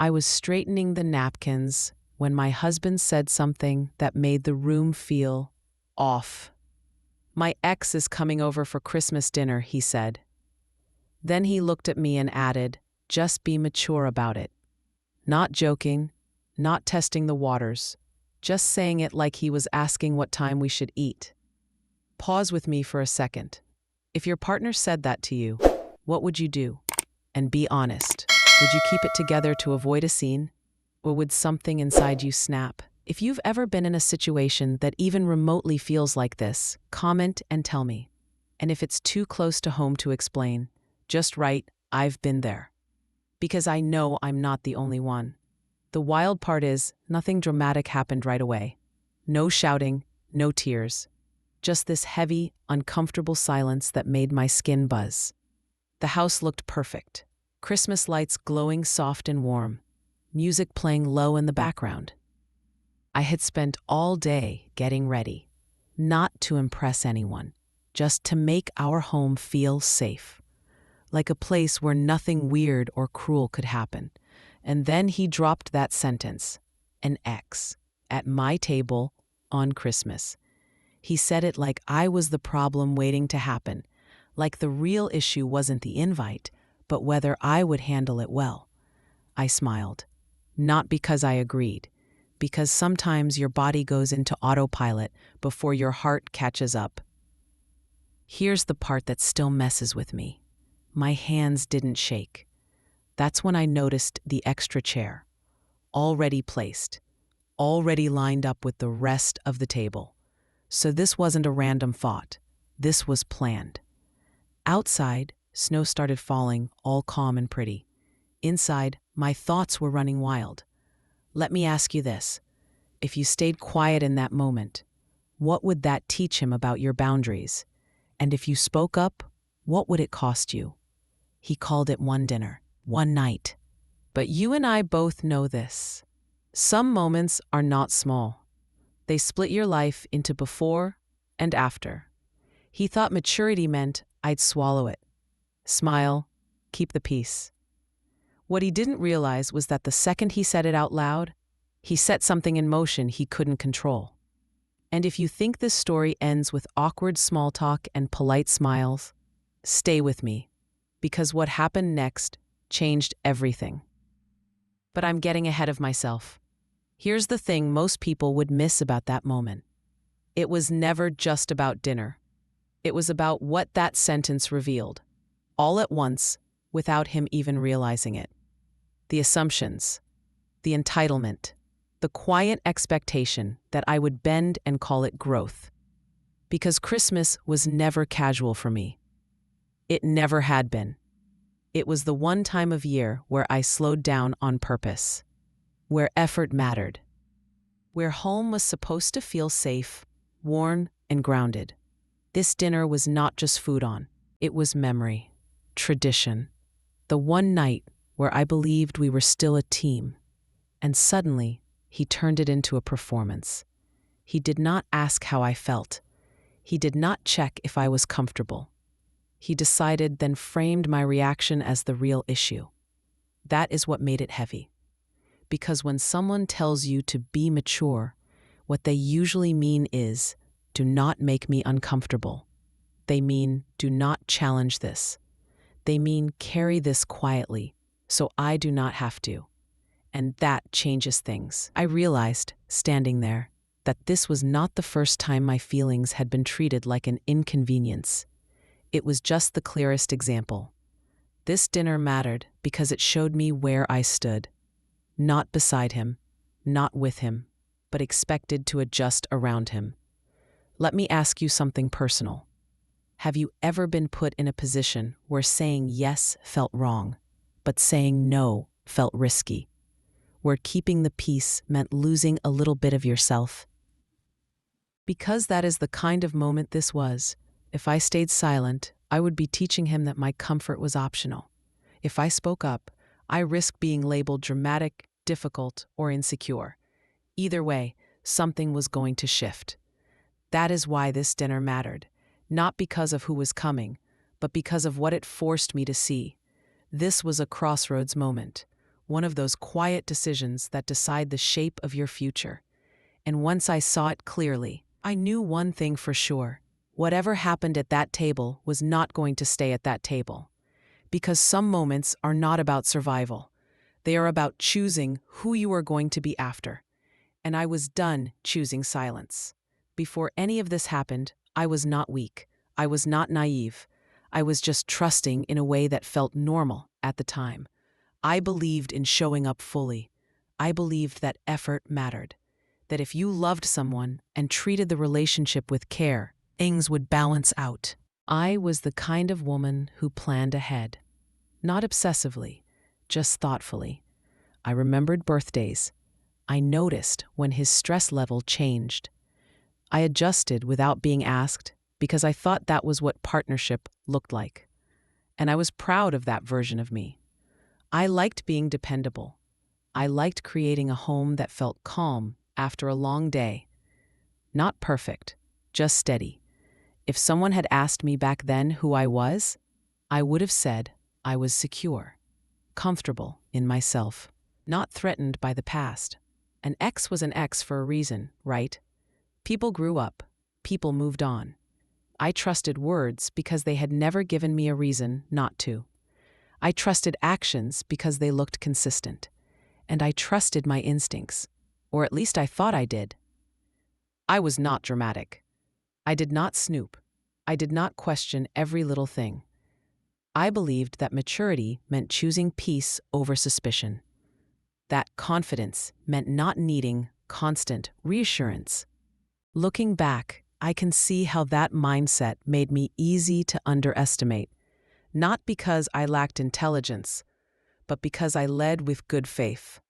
I was straightening the napkins when my husband said something that made the room feel off. "My ex is coming over for Christmas dinner," he said. Then he looked at me and added, "Just be mature about it." Not joking, not testing the waters, just saying it like he was asking what time we should eat. Pause with me for a second. If your partner said that to you, what would you do? And be honest. Would you keep it together to avoid a scene? Or would something inside you snap? If you've ever been in a situation that even remotely feels like this, comment and tell me. And if it's too close to home to explain, just write, "I've been there." Because I know I'm not the only one. The wild part is, nothing dramatic happened right away. No shouting, no tears. Just this heavy, uncomfortable silence that made my skin buzz. The house looked perfect. Christmas lights glowing soft and warm. Music playing low in the background. I had spent all day getting ready. Not to impress anyone, just to make our home feel safe. Like a place where nothing weird or cruel could happen. And then he dropped that sentence, "An ex, at my table on Christmas." He said it like I was the problem waiting to happen, like the real issue wasn't the invite, but whether I would handle it well. I smiled, not because I agreed, because sometimes your body goes into autopilot before your heart catches up. Here's the part that still messes with me. My hands didn't shake. That's when I noticed the extra chair, already placed, already lined up with the rest of the table. So this wasn't a random thought. This was planned. Outside, snow started falling, all calm and pretty. Inside, my thoughts were running wild. Let me ask you this. If you stayed quiet in that moment, what would that teach him about your boundaries? And if you spoke up, what would it cost you? He called it one dinner, one night. But you and I both know this. Some moments are not small. They split your life into before and after. He thought maturity meant I'd swallow it. Smile, keep the peace. What he didn't realize was that the second he said it out loud, he set something in motion he couldn't control. And if you think this story ends with awkward small talk and polite smiles, stay with me, because what happened next changed everything. But I'm getting ahead of myself. Here's the thing most people would miss about that moment. It was never just about dinner. It was about what that sentence revealed, all at once, without him even realizing it. The assumptions, the entitlement, the quiet expectation that I would bend and call it growth. Because Christmas was never casual for me. It never had been. It was the one time of year where I slowed down on purpose, where effort mattered, where home was supposed to feel safe, warm, and grounded. This dinner was not just food on, it was memory, tradition, the one night where I believed we were still a team. And suddenly, he turned it into a performance. He did not ask how I felt. He did not check if I was comfortable. He decided, then framed my reaction as the real issue. That is what made it heavy. Because when someone tells you to be mature, what they usually mean is, do not make me uncomfortable. They mean, do not challenge this. They mean, carry this quietly, so I do not have to. And that changes things. I realized, standing there, that this was not the first time my feelings had been treated like an inconvenience. It was just the clearest example. This dinner mattered because it showed me where I stood. Not beside him, not with him, but expected to adjust around him. Let me ask you something personal. Have you ever been put in a position where saying yes felt wrong, but saying no felt risky? Where keeping the peace meant losing a little bit of yourself? Because that is the kind of moment this was. If I stayed silent, I would be teaching him that my comfort was optional. If I spoke up, I risked being labeled dramatic, difficult, or insecure. Either way, something was going to shift. That is why this dinner mattered, not because of who was coming, but because of what it forced me to see. This was a crossroads moment, one of those quiet decisions that decide the shape of your future. And once I saw it clearly, I knew one thing for sure. Whatever happened at that table was not going to stay at that table. Because some moments are not about survival. They are about choosing who you are going to be after. And I was done choosing silence. Before any of this happened, I was not weak. I was not naive. I was just trusting in a way that felt normal at the time. I believed in showing up fully. I believed that effort mattered. That if you loved someone and treated the relationship with care, things would balance out. I was the kind of woman who planned ahead. Not obsessively, just thoughtfully. I remembered birthdays. I noticed when his stress level changed. I adjusted without being asked because I thought that was what partnership looked like. And I was proud of that version of me. I liked being dependable. I liked creating a home that felt calm after a long day. Not perfect, just steady. If someone had asked me back then who I was, I would have said I was secure, comfortable in myself, not threatened by the past. An ex was an ex for a reason, right? People grew up. People moved on. I trusted words because they had never given me a reason not to. I trusted actions because they looked consistent. And I trusted my instincts, or at least I thought I did. I was not dramatic. I did not snoop. I did not question every little thing. I believed that maturity meant choosing peace over suspicion. That confidence meant not needing constant reassurance. Looking back, I can see how that mindset made me easy to underestimate, not because I lacked intelligence, but because I led with good faith.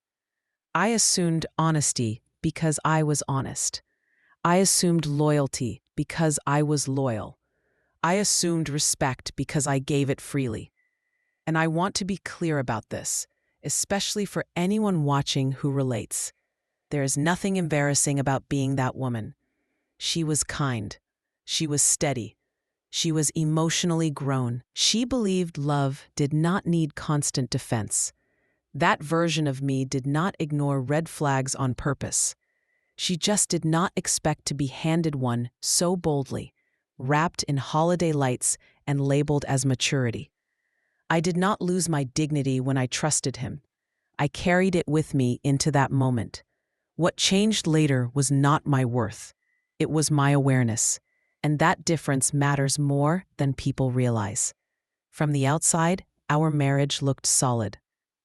I assumed honesty because I was honest. I assumed loyalty because I was loyal. I assumed respect because I gave it freely. And I want to be clear about this, especially for anyone watching who relates. There is nothing embarrassing about being that woman. She was kind. She was steady. She was emotionally grown. She believed love did not need constant defense. That version of me did not ignore red flags on purpose. She just did not expect to be handed one so boldly, wrapped in holiday lights and labeled as maturity. I did not lose my dignity when I trusted him. I carried it with me into that moment. What changed later was not my worth. It was my awareness. And that difference matters more than people realize. From the outside, our marriage looked solid.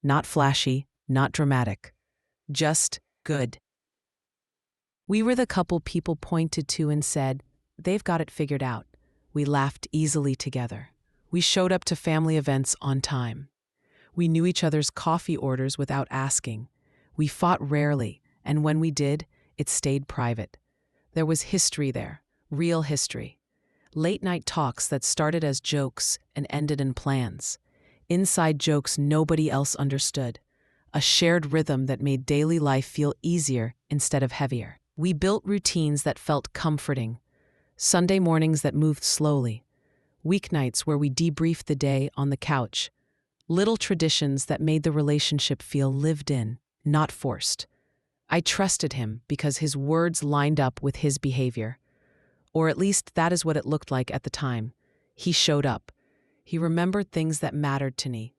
Not flashy, not dramatic. Just good. We were the couple people pointed to and said, "They've got it figured out." We laughed easily together. We showed up to family events on time. We knew each other's coffee orders without asking. We fought rarely, and when we did, it stayed private. There was history there, real history. Late-night talks that started as jokes and ended in plans. Inside jokes nobody else understood. A shared rhythm that made daily life feel easier instead of heavier. We built routines that felt comforting. Sunday mornings that moved slowly. Weeknights where we debriefed the day on the couch. Little traditions that made the relationship feel lived in, not forced. I trusted him because his words lined up with his behavior. Or at least that is what it looked like at the time. He showed up. He remembered things that mattered to me.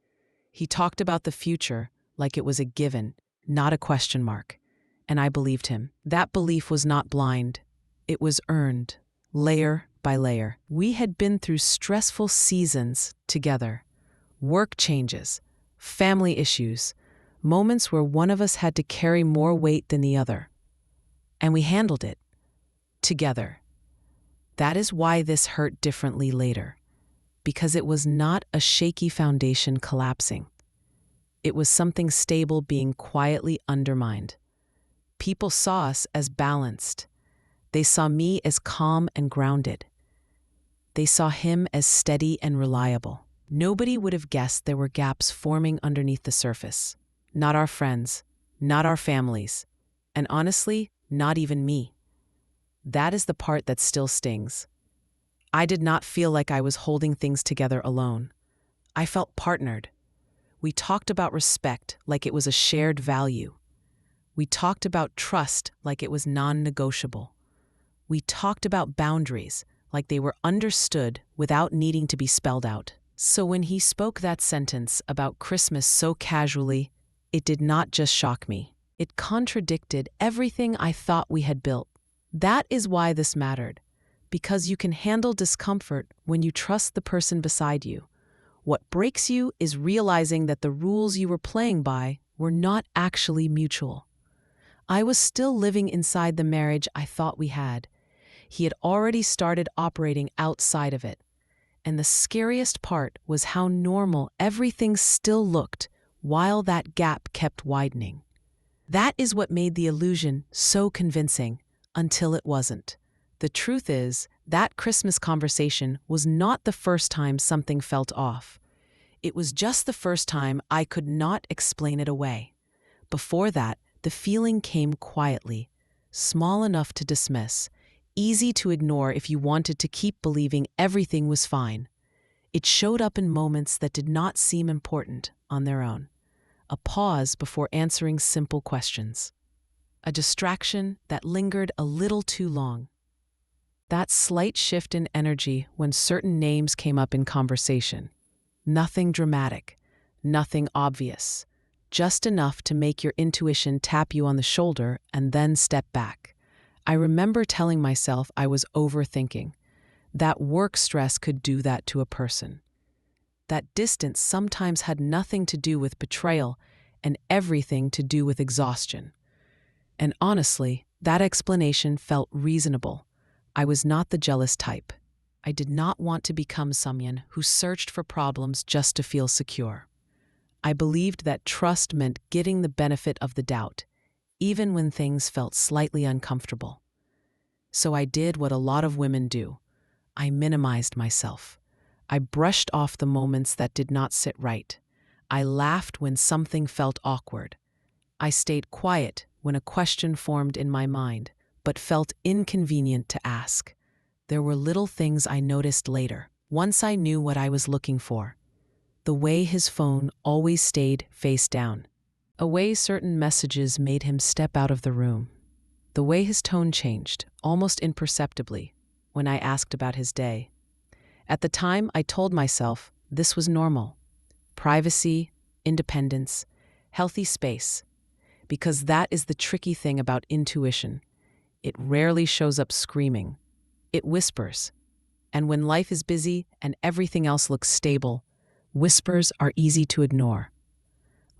He talked about the future like it was a given, not a question mark. And I believed him. That belief was not blind. It was earned, layer by layer. We had been through stressful seasons together. Work changes, family issues, moments where one of us had to carry more weight than the other. And we handled it. Together. That is why this hurt differently later. Because it was not a shaky foundation collapsing. It was something stable being quietly undermined. People saw us as balanced. They saw me as calm and grounded. They saw him as steady and reliable. Nobody would have guessed there were gaps forming underneath the surface. Not our friends, not our families, and honestly, not even me. That is the part that still stings. I did not feel like I was holding things together alone. I felt partnered. We talked about respect like it was a shared value. We talked about trust like it was non-negotiable. We talked about boundaries like they were understood without needing to be spelled out. So when he spoke that sentence about Christmas so casually, it did not just shock me. It contradicted everything I thought we had built. That is why this mattered, because you can handle discomfort when you trust the person beside you. What breaks you is realizing that the rules you were playing by were not actually mutual. I was still living inside the marriage I thought we had. He had already started operating outside of it. And the scariest part was how normal everything still looked while that gap kept widening. That is what made the illusion so convincing, until it wasn't. The truth is, that Christmas conversation was not the first time something felt off. It was just the first time I could not explain it away. Before that, the feeling came quietly, small enough to dismiss, easy to ignore if you wanted to keep believing everything was fine. It showed up in moments that did not seem important on their own. A pause before answering simple questions. A distraction that lingered a little too long. That slight shift in energy when certain names came up in conversation. Nothing dramatic, nothing obvious, just enough to make your intuition tap you on the shoulder and then step back. I remember telling myself I was overthinking. That work stress could do that to a person. That distance sometimes had nothing to do with betrayal and everything to do with exhaustion. And honestly, that explanation felt reasonable. I was not the jealous type. I did not want to become someone who searched for problems just to feel secure. I believed that trust meant getting the benefit of the doubt, even when things felt slightly uncomfortable. So I did what a lot of women do. I minimized myself. I brushed off the moments that did not sit right. I laughed when something felt awkward. I stayed quiet when a question formed in my mind, but felt inconvenient to ask. There were little things I noticed later, once I knew what I was looking for. The way his phone always stayed face down. A way certain messages made him step out of the room. The way his tone changed, almost imperceptibly, when I asked about his day. At the time, I told myself this was normal. Privacy, independence, healthy space. Because that is the tricky thing about intuition. It rarely shows up screaming. It whispers. And when life is busy and everything else looks stable, whispers are easy to ignore.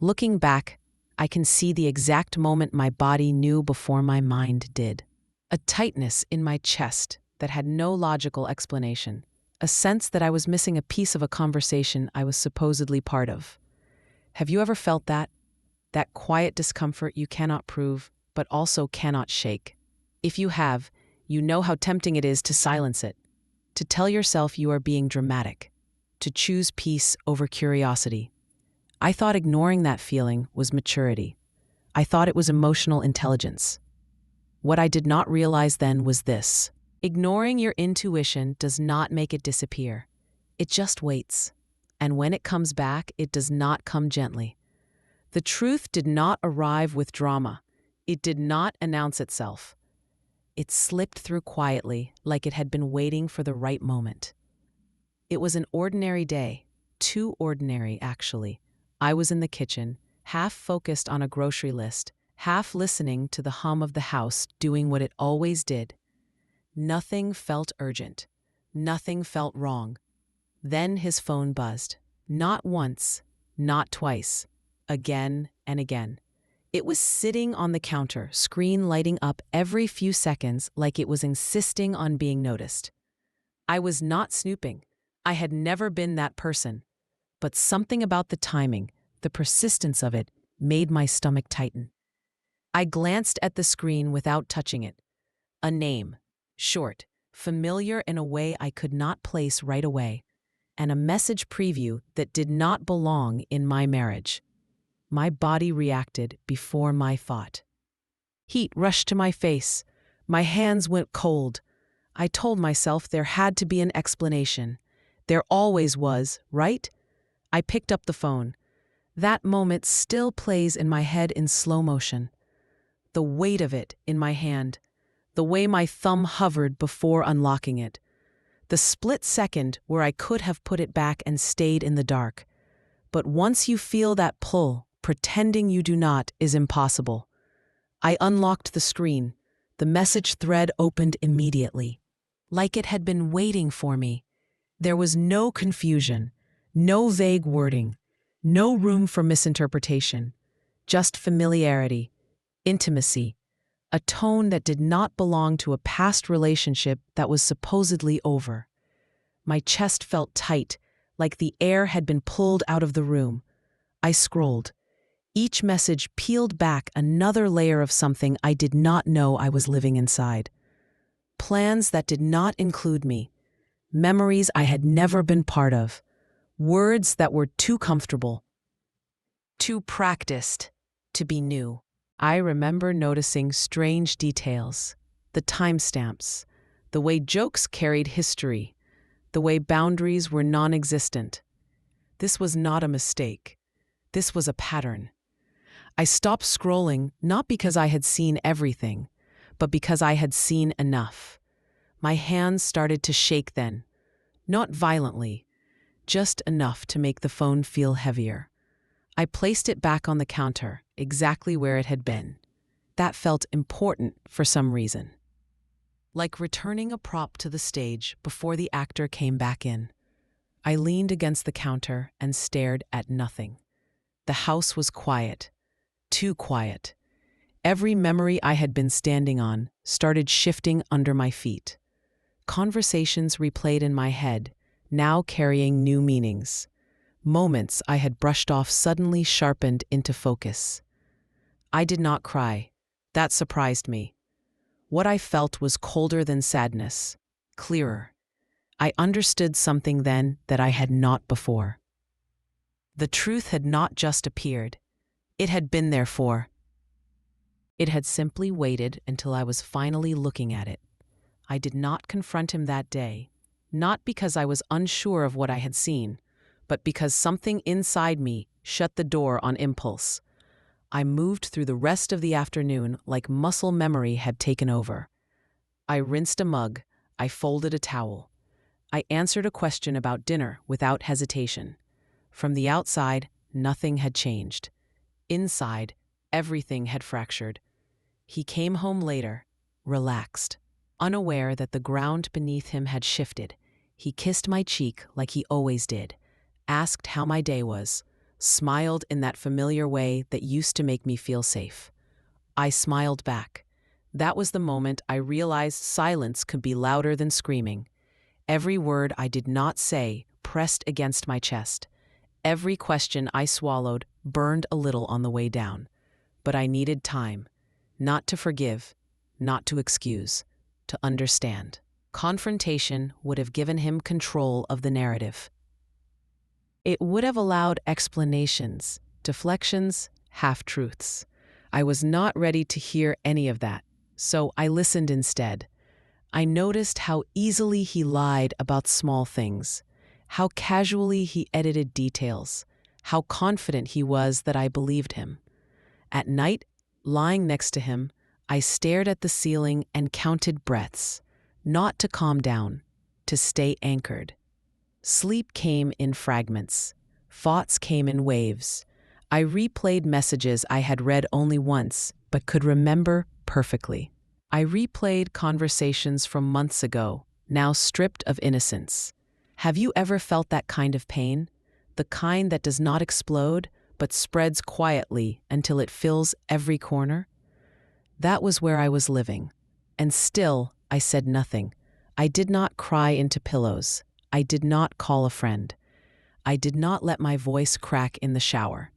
Looking back, I can see the exact moment my body knew before my mind did. A tightness in my chest that had no logical explanation. A sense that I was missing a piece of a conversation I was supposedly part of. Have you ever felt that? That quiet discomfort you cannot prove, but also cannot shake. If you have, you know how tempting it is to silence it. To tell yourself you are being dramatic. To choose peace over curiosity. I thought ignoring that feeling was maturity. I thought it was emotional intelligence. What I did not realize then was this. Ignoring your intuition does not make it disappear. It just waits. And when it comes back, it does not come gently. The truth did not arrive with drama. It did not announce itself. It slipped through quietly, like it had been waiting for the right moment. It was an ordinary day. Too ordinary, actually. I was in the kitchen, half focused on a grocery list, half listening to the hum of the house doing what it always did. Nothing felt urgent. Nothing felt wrong. Then his phone buzzed. Not once, not twice. Again and again. It was sitting on the counter, screen lighting up every few seconds like it was insisting on being noticed. I was not snooping. I had never been that person. But something about the timing, the persistence of it, made my stomach tighten. I glanced at the screen without touching it. A name, short, familiar in a way I could not place right away, and a message preview that did not belong in my marriage. My body reacted before my thought. Heat rushed to my face. My hands went cold. I told myself there had to be an explanation. There always was, right? I picked up the phone. That moment still plays in my head in slow motion. The weight of it in my hand, the way my thumb hovered before unlocking it, the split second where I could have put it back and stayed in the dark. But once you feel that pull, pretending you do not is impossible. I unlocked the screen. The message thread opened immediately, like it had been waiting for me. There was no confusion, no vague wording, no room for misinterpretation, just familiarity, intimacy, a tone that did not belong to a past relationship that was supposedly over. My chest felt tight, like the air had been pulled out of the room. I scrolled. Each message peeled back another layer of something I did not know I was living inside. Plans that did not include me, memories I had never been part of, words that were too comfortable, too practiced to be new. I remember noticing strange details, the timestamps, the way jokes carried history, the way boundaries were non-existent. This was not a mistake. This was a pattern. I stopped scrolling not because I had seen everything, but because I had seen enough. My hands started to shake then, not violently, just enough to make the phone feel heavier. I placed it back on the counter, exactly where it had been. That felt important for some reason. Like returning a prop to the stage before the actor came back in. I leaned against the counter and stared at nothing. The house was quiet, too quiet. Every memory I had been standing on started shifting under my feet. Conversations replayed in my head, now carrying new meanings. Moments I had brushed off suddenly sharpened into focus. I did not cry. That surprised me. What I felt was colder than sadness, clearer. I understood something then that I had not before. The truth had not just appeared. It had been there for. It had simply waited until I was finally looking at it. I did not confront him that day, not because I was unsure of what I had seen, but because something inside me shut the door on impulse. I moved through the rest of the afternoon like muscle memory had taken over. I rinsed a mug, I folded a towel. I answered a question about dinner without hesitation. From the outside, nothing had changed. Inside, everything had fractured. He came home later, relaxed, unaware that the ground beneath him had shifted. He kissed my cheek like he always did, asked how my day was, smiled in that familiar way that used to make me feel safe. I smiled back. That was the moment I realized silence could be louder than screaming. Every word I did not say pressed against my chest. Every question I swallowed burned a little on the way down. But I needed time, not to forgive, not to excuse, to understand. Confrontation would have given him control of the narrative. It would have allowed explanations, deflections, half-truths. I was not ready to hear any of that, so I listened instead. I noticed how easily he lied about small things, how casually he edited details, how confident he was that I believed him. At night, lying next to him, I stared at the ceiling and counted breaths, not to calm down, to stay anchored. Sleep came in fragments. Thoughts came in waves. I replayed messages I had read only once, but could remember perfectly. I replayed conversations from months ago, now stripped of innocence. Have you ever felt that kind of pain? The kind that does not explode, but spreads quietly until it fills every corner? That was where I was living. And still, I said nothing. I did not cry into pillows. I did not call a friend. I did not let my voice crack in the shower.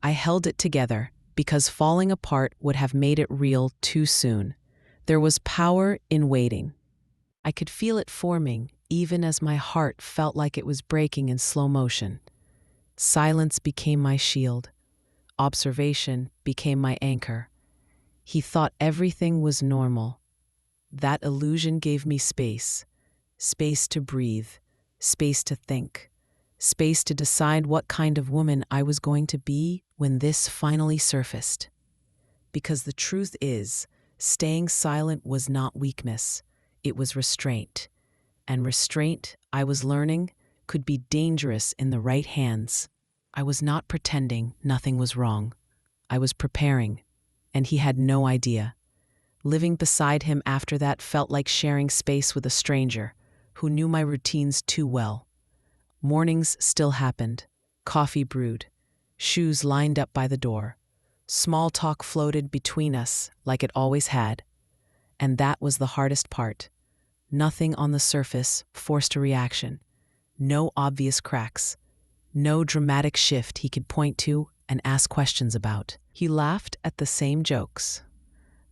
I held it together because falling apart would have made it real too soon. There was power in waiting. I could feel it forming, even as my heart felt like it was breaking in slow motion. Silence became my shield. Observation became my anchor. He thought everything was normal. That illusion gave me space. Space to breathe. Space to think. space to decide what kind of woman I was going to be when this finally surfaced. Because the truth is, staying silent was not weakness, it was restraint. And restraint, I was learning, could be dangerous in the right hands. I was not pretending nothing was wrong. I was preparing, and he had no idea. Living beside him after that felt like sharing space with a stranger who knew my routines too well. Mornings still happened, coffee brewed, shoes lined up by the door. Small talk floated between us like it always had. And that was the hardest part. Nothing on the surface forced a reaction. No obvious cracks. No dramatic shift he could point to and ask questions about. He laughed at the same jokes,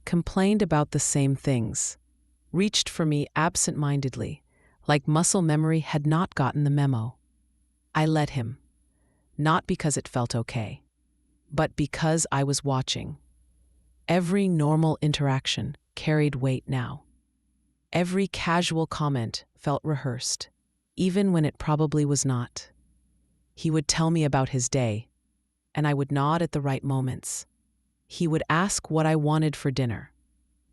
complained about the same things, reached for me absent-mindedly, like muscle memory had not gotten the memo. I let him, not because it felt okay, but because I was watching. Every normal interaction carried weight now. Every casual comment felt rehearsed, even when it probably was not. He would tell me about his day, and I would nod at the right moments. He would ask what I wanted for dinner,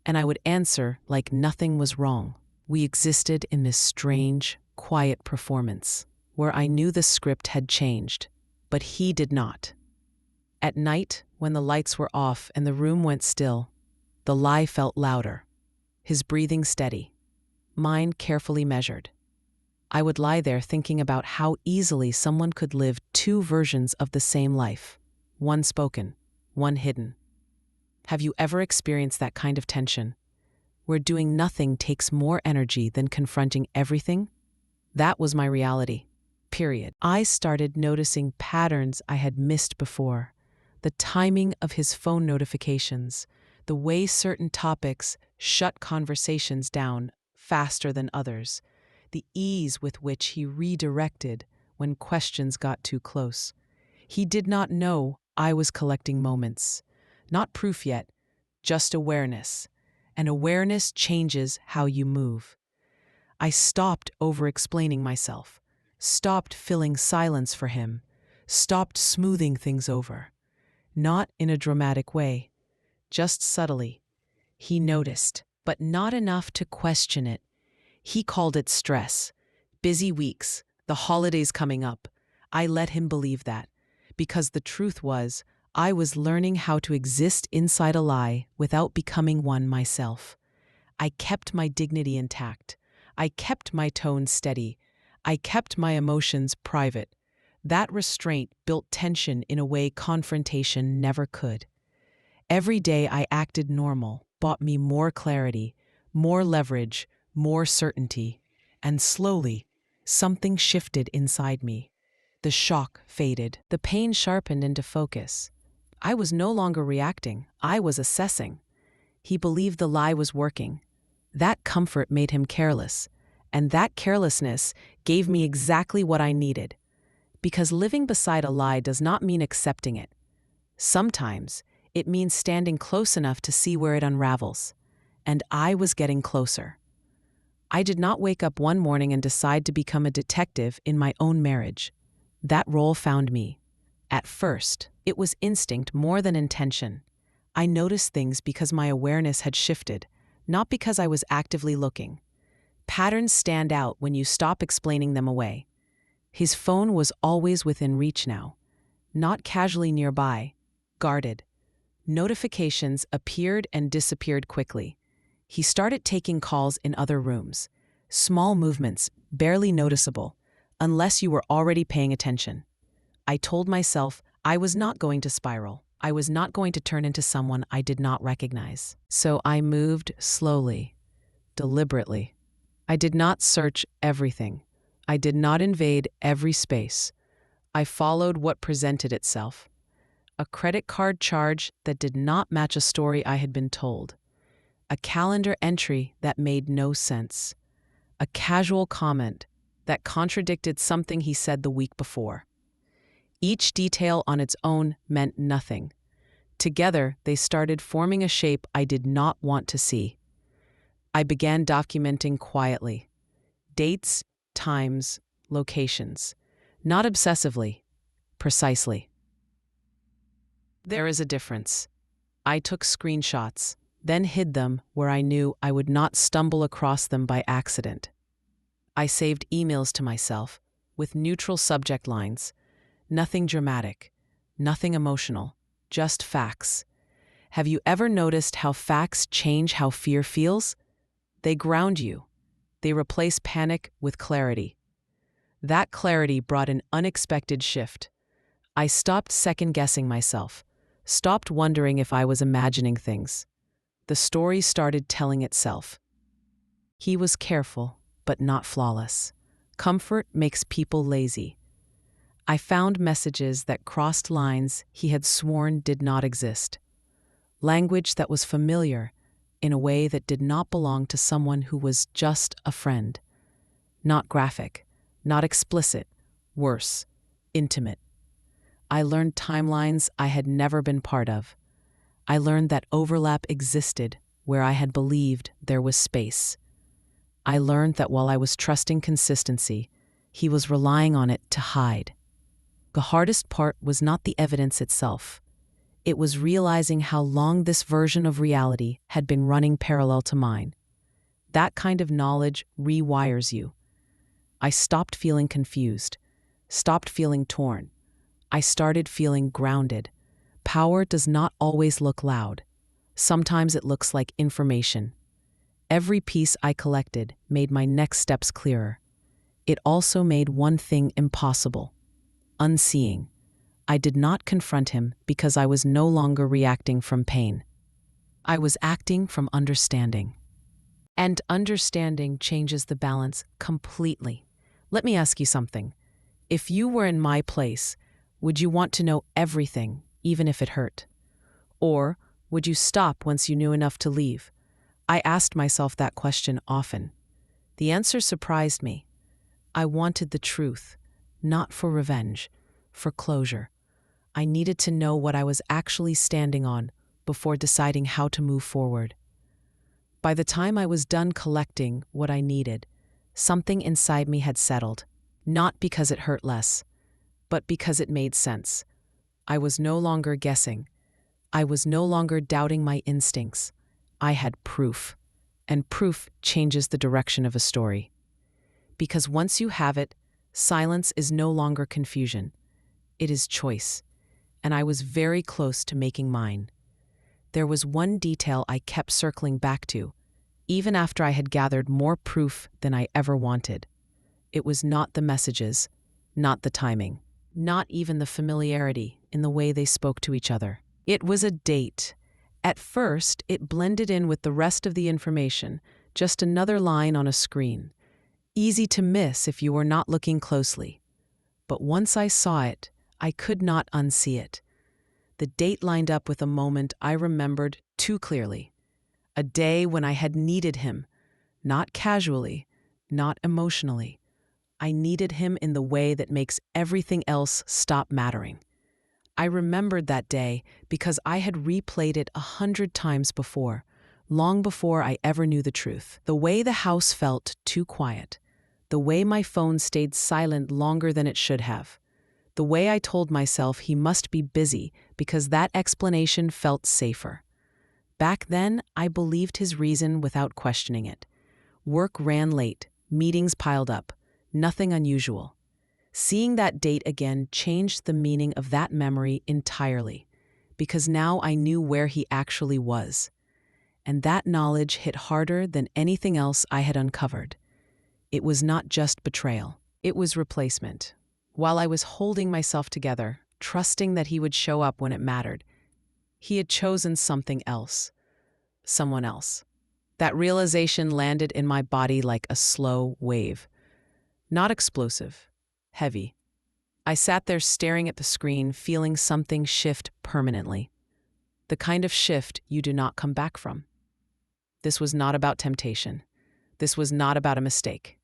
and I would answer like nothing was wrong. We existed in this strange, quiet performance, where I knew the script had changed, but he did not. At night, when the lights were off and the room went still, the lie felt louder, his breathing steady, mine carefully measured. I would lie there thinking about how easily someone could live two versions of the same life, one spoken, one hidden. Have you ever experienced that kind of tension, where doing nothing takes more energy than confronting everything? That was my reality, period. I started noticing patterns I had missed before. The timing of his phone notifications, the way certain topics shut conversations down faster than others, the ease with which he redirected when questions got too close. He did not know I was collecting moments. Not proof yet, just awareness. And awareness changes how you move. I stopped over-explaining myself, stopped filling silence for him, stopped smoothing things over. Not in a dramatic way, just subtly. He noticed, but not enough to question it. He called it stress. Busy weeks, the holidays coming up. I let him believe that, because the truth was, I was learning how to exist inside a lie without becoming one myself. I kept my dignity intact. I kept my tone steady. I kept my emotions private. That restraint built tension in a way confrontation never could. Every day I acted normal, brought me more clarity, more leverage, more certainty. And slowly, something shifted inside me. The shock faded. The pain sharpened into focus. I was no longer reacting. I was assessing. He believed the lie was working. That comfort made him careless. And that carelessness gave me exactly what I needed. Because living beside a lie does not mean accepting it. Sometimes, it means standing close enough to see where it unravels. And I was getting closer. I did not wake up one morning and decide to become a detective in my own marriage. That role found me. At first, it was instinct more than intention. I noticed things because my awareness had shifted, not because I was actively looking. Patterns stand out when you stop explaining them away. His phone was always within reach now, not casually nearby, guarded. Notifications appeared and disappeared quickly. He started taking calls in other rooms. Small movements, barely noticeable, unless you were already paying attention. I told myself I was not going to spiral. I was not going to turn into someone I did not recognize. So I moved slowly, deliberately. I did not search everything. I did not invade every space. I followed what presented itself. A credit card charge that did not match a story I had been told. A calendar entry that made no sense. A casual comment that contradicted something he said the week before. Each detail on its own meant nothing. Together, they started forming a shape I did not want to see. I began documenting quietly. Dates, times, locations. Not obsessively, precisely. There is a difference. I took screenshots, then hid them where I knew I would not stumble across them by accident. I saved emails to myself with neutral subject lines, nothing dramatic, nothing emotional, just facts. Have you ever noticed how facts change how fear feels? They ground you. They replace panic with clarity. That clarity brought an unexpected shift. I stopped second-guessing myself, stopped wondering if I was imagining things. The story started telling itself. He was careful, but not flawless. Comfort makes people lazy. I found messages that crossed lines he had sworn did not exist. Language that was familiar in a way that did not belong to someone who was just a friend. Not graphic, not explicit, worse, intimate. I learned timelines I had never been part of. I learned that overlap existed where I had believed there was space. I learned that while I was trusting consistency, he was relying on it to hide. The hardest part was not the evidence itself. It was realizing how long this version of reality had been running parallel to mine. That kind of knowledge rewires you. I stopped feeling confused, stopped feeling torn. I started feeling grounded. Power does not always look loud. Sometimes it looks like information. Every piece I collected made my next steps clearer. It also made one thing impossible: unseeing. I did not confront him because I was no longer reacting from pain. I was acting from understanding. And understanding changes the balance completely. Let me ask you something. If you were in my place, would you want to know everything, even if it hurt? Or would you stop once you knew enough to leave? I asked myself that question often. The answer surprised me. I wanted the truth, not for revenge, for closure. I needed to know what I was actually standing on before deciding how to move forward. By the time I was done collecting what I needed, something inside me had settled, not because it hurt less, but because it made sense. I was no longer guessing. I was no longer doubting my instincts. I had proof, and proof changes the direction of a story. Because once you have it, silence is no longer confusion. It is choice, and I was very close to making mine. There was one detail I kept circling back to, even after I had gathered more proof than I ever wanted. It was not the messages, not the timing, not even the familiarity in the way they spoke to each other. It was a date. At first, it blended in with the rest of the information, just another line on a screen. Easy to miss if you were not looking closely. But once I saw it, I could not unsee it. The date lined up with a moment I remembered too clearly. A day when I had needed him, not casually, not emotionally. I needed him in the way that makes everything else stop mattering. I remembered that day because I had replayed it 100 times before, long before I ever knew the truth. The way the house felt too quiet, the way my phone stayed silent longer than it should have, the way I told myself he must be busy because that explanation felt safer. Back then, I believed his reason without questioning it. Work ran late, meetings piled up, nothing unusual. Seeing that date again changed the meaning of that memory entirely, because now I knew where he actually was. And that knowledge hit harder than anything else I had uncovered. It was not just betrayal, it was replacement. While I was holding myself together, trusting that he would show up when it mattered, he had chosen something else, someone else. That realization landed in my body like a slow wave. Not explosive, heavy. I sat there staring at the screen, feeling something shift permanently. The kind of shift you do not come back from. This was not about temptation. This was not about a mistake.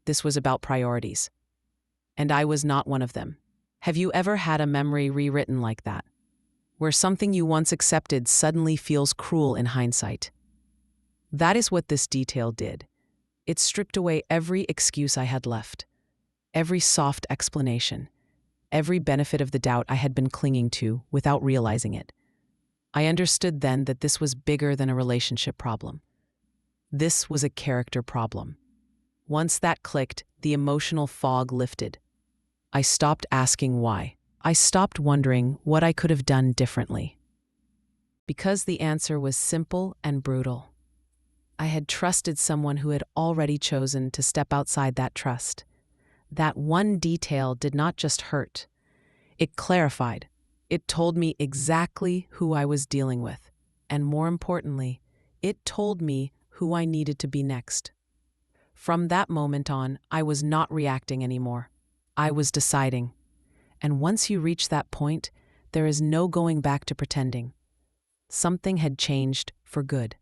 This was about priorities. And I was not one of them. Have you ever had a memory rewritten like that, where something you once accepted suddenly feels cruel in hindsight? That is what this detail did. It stripped away every excuse I had left. every soft explanation, every benefit of the doubt I had been clinging to without realizing it. I understood then that this was bigger than a relationship problem. This was a character problem. Once that clicked, the emotional fog lifted. I stopped asking why. I stopped wondering what I could have done differently. Because the answer was simple and brutal. I had trusted someone who had already chosen to step outside that trust. That one detail did not just hurt. It clarified. It told me exactly who I was dealing with. And more importantly, it told me who I needed to be next. From that moment on, I was not reacting anymore. I was deciding. And once you reach that point, there is no going back to pretending. Something had changed for good.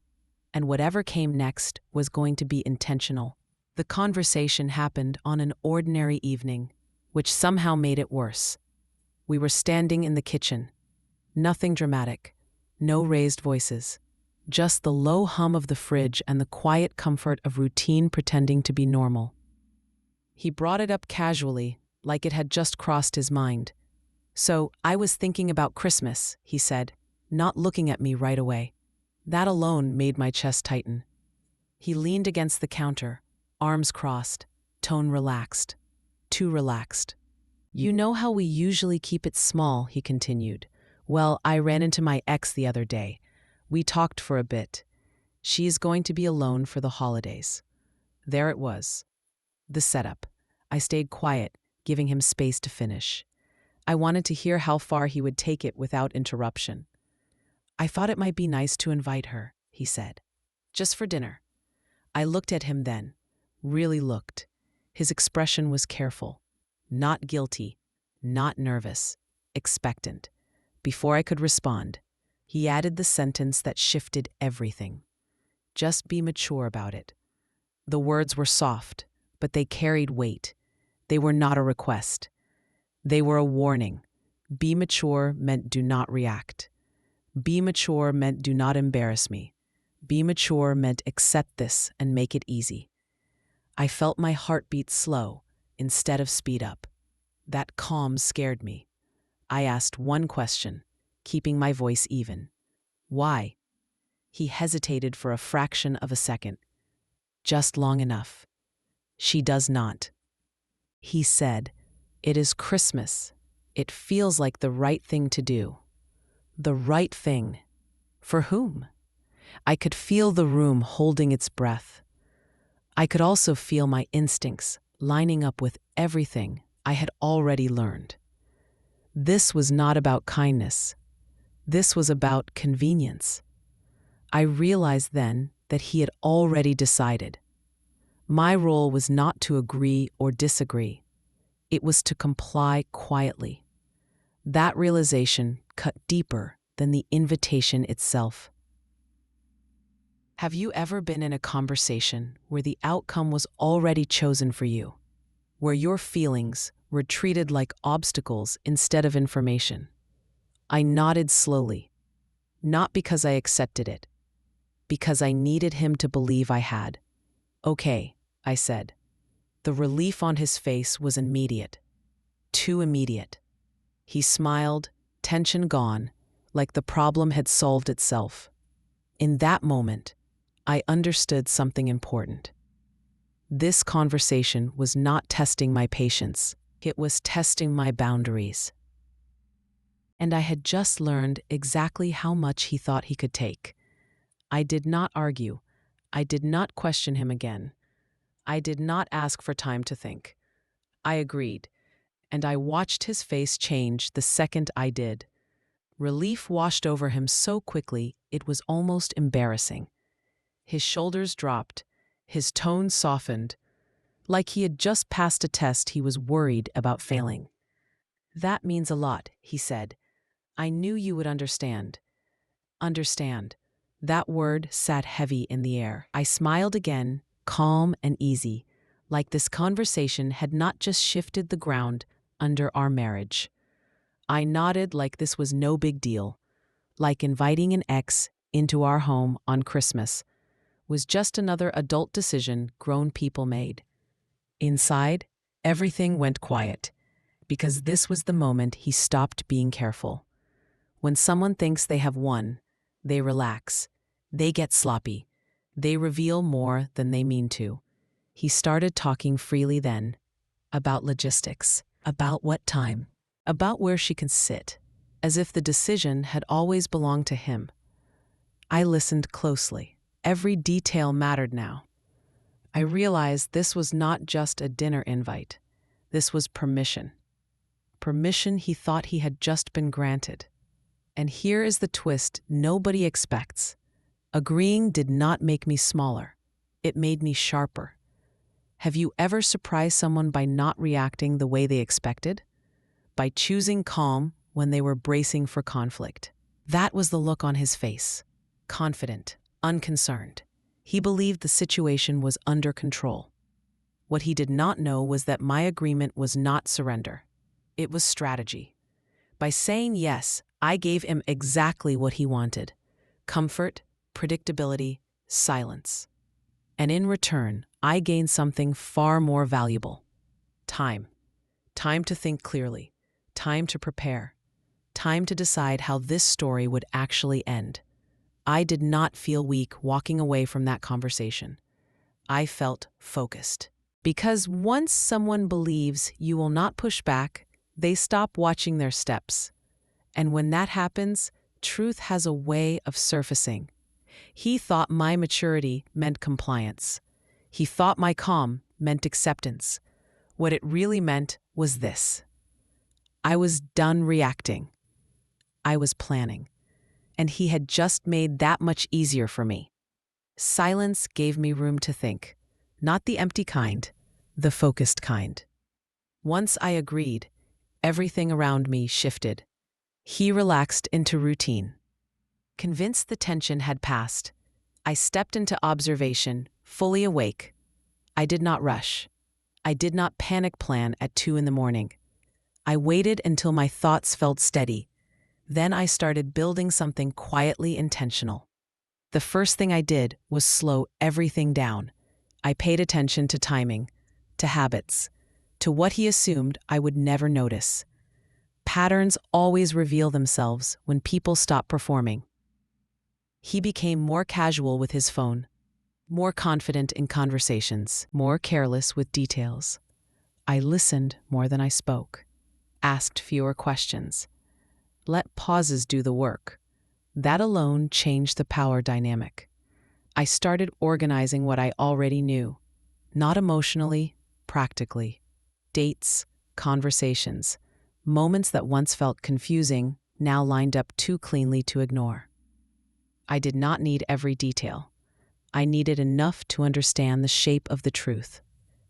And whatever came next was going to be intentional. The conversation happened on an ordinary evening, which somehow made it worse. We were standing in the kitchen. Nothing dramatic. No raised voices. Just the low hum of the fridge and the quiet comfort of routine pretending to be normal. He brought it up casually, like it had just crossed his mind. "So, I was thinking about Christmas," he said, not looking at me right away. That alone made my chest tighten. He leaned against the counter, arms crossed, tone relaxed. Too relaxed. "You know how we usually keep it small," he continued. "Well, I ran into my ex the other day. We talked for a bit. She's going to be alone for the holidays." There it was. The setup. I stayed quiet, giving him space to finish. I wanted to hear how far he would take it without interruption. "I thought it might be nice to invite her," he said. "Just for dinner." I looked at him then. Really looked. His expression was careful. Not guilty. Not nervous. Expectant. Before I could respond, he added the sentence that shifted everything. "Just be mature about it." The words were soft, but they carried weight. They were not a request. They were a warning. Be mature meant do not react. Be mature meant do not embarrass me. Be mature meant accept this and make it easy. I felt my heartbeat slow instead of speed up. That calm scared me. I asked one question, keeping my voice even. "Why?" He hesitated for a fraction of a second. "Just long enough." "She does not." He said, "It is Christmas. It feels like the right thing to do." The right thing. For whom? I could feel the room holding its breath. I could also feel my instincts lining up with everything I had already learned. This was not about kindness. This was about convenience. I realized then that he had already decided. My role was not to agree or disagree. It was to comply quietly. That realization cut deeper than the invitation itself. Have you ever been in a conversation where the outcome was already chosen for you? Where your feelings were treated like obstacles instead of information? I nodded slowly. Not because I accepted it. Because I needed him to believe I had. "Okay," I said. The relief on his face was immediate. Too immediate. He smiled, tension gone, like the problem had solved itself. In that moment, I understood something important. This conversation was not testing my patience. It was testing my boundaries. And I had just learned exactly how much he thought he could take. I did not argue. I did not question him again. I did not ask for time to think. I agreed, and I watched his face change the second I did. Relief washed over him so quickly it was almost embarrassing. His shoulders dropped, his tone softened, like he had just passed a test he was worried about failing. "That means a lot," he said. "I knew you would understand." Understand. That word sat heavy in the air. I smiled again, calm and easy, like this conversation had not just shifted the ground under our marriage. I nodded like this was no big deal, like inviting an ex into our home on Christmas was just another adult decision grown people made. Inside, Everything went quiet, because this was the moment he stopped being careful. When someone thinks they have won, they relax, they get sloppy, they reveal more than they mean to. He started talking freely then, about logistics, about what time, about where she can sit, as if the decision had always belonged to him. I listened closely. Every detail mattered now. I realized this was not just a dinner invite. This was permission. Permission he thought he had just been granted. And here is the twist nobody expects. Agreeing did not make me smaller. It made me sharper. Have you ever surprised someone by not reacting the way they expected? By choosing calm when they were bracing for conflict? That was the look on his face. Confident, unconcerned. He believed the situation was under control. What he did not know was that my agreement was not surrender. It was strategy. By saying yes, I gave him exactly what he wanted: comfort, predictability, silence. And in return, I gained something far more valuable: time. Time to think clearly, time to prepare, time to decide how this story would actually end. I did not feel weak walking away from that conversation. I felt focused. Because once someone believes you will not push back, they stop watching their steps. And when that happens, truth has a way of surfacing. He thought my maturity meant compliance. He thought my calm meant acceptance. What it really meant was this: I was done reacting. I was planning. And he had just made that much easier for me. Silence gave me room to think. Not the empty kind, the focused kind. Once I agreed, everything around me shifted. He relaxed into routine. Convinced the tension had passed, I stepped into observation, fully awake. I did not rush. I did not panic plan at 2 a.m. I waited until my thoughts felt steady. Then I started building something quietly intentional. The first thing I did was slow everything down. I paid attention to timing, to habits, to what he assumed I would never notice. Patterns always reveal themselves when people stop performing. He became more casual with his phone, more confident in conversations, more careless with details. I listened more than I spoke, asked fewer questions. Let pauses do the work. That alone changed the power dynamic. I started organizing what I already knew, not emotionally, practically. Dates, conversations, moments that once felt confusing now lined up too cleanly to ignore. I did not need every detail. I needed enough to understand the shape of the truth.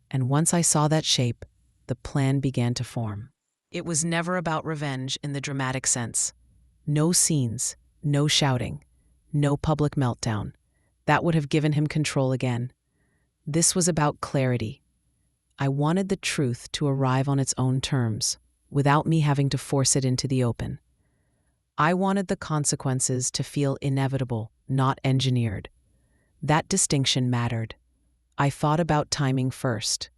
And once I saw that shape, the plan began to form. It was never about revenge in the dramatic sense. No scenes, no shouting, no public meltdown. That would have given him control again. This was about clarity. I wanted the truth to arrive on its own terms, without me having to force it into the open. I wanted the consequences to feel inevitable, not engineered. That distinction mattered. I thought about timing first.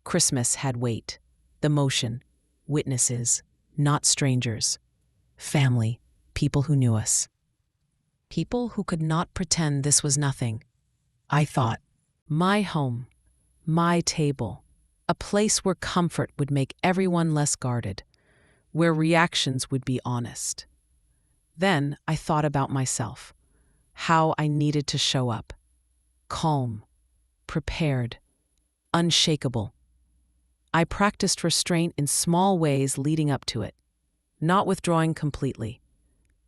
Christmas had weight, the motion, witnesses, not strangers. Family, people who knew us. People who could not pretend this was nothing. I thought, my home, my table, a place where comfort would make everyone less guarded, where reactions would be honest. Then I thought about myself, how I needed to show up. Calm, prepared, unshakable. I practiced restraint in small ways leading up to it, not withdrawing completely,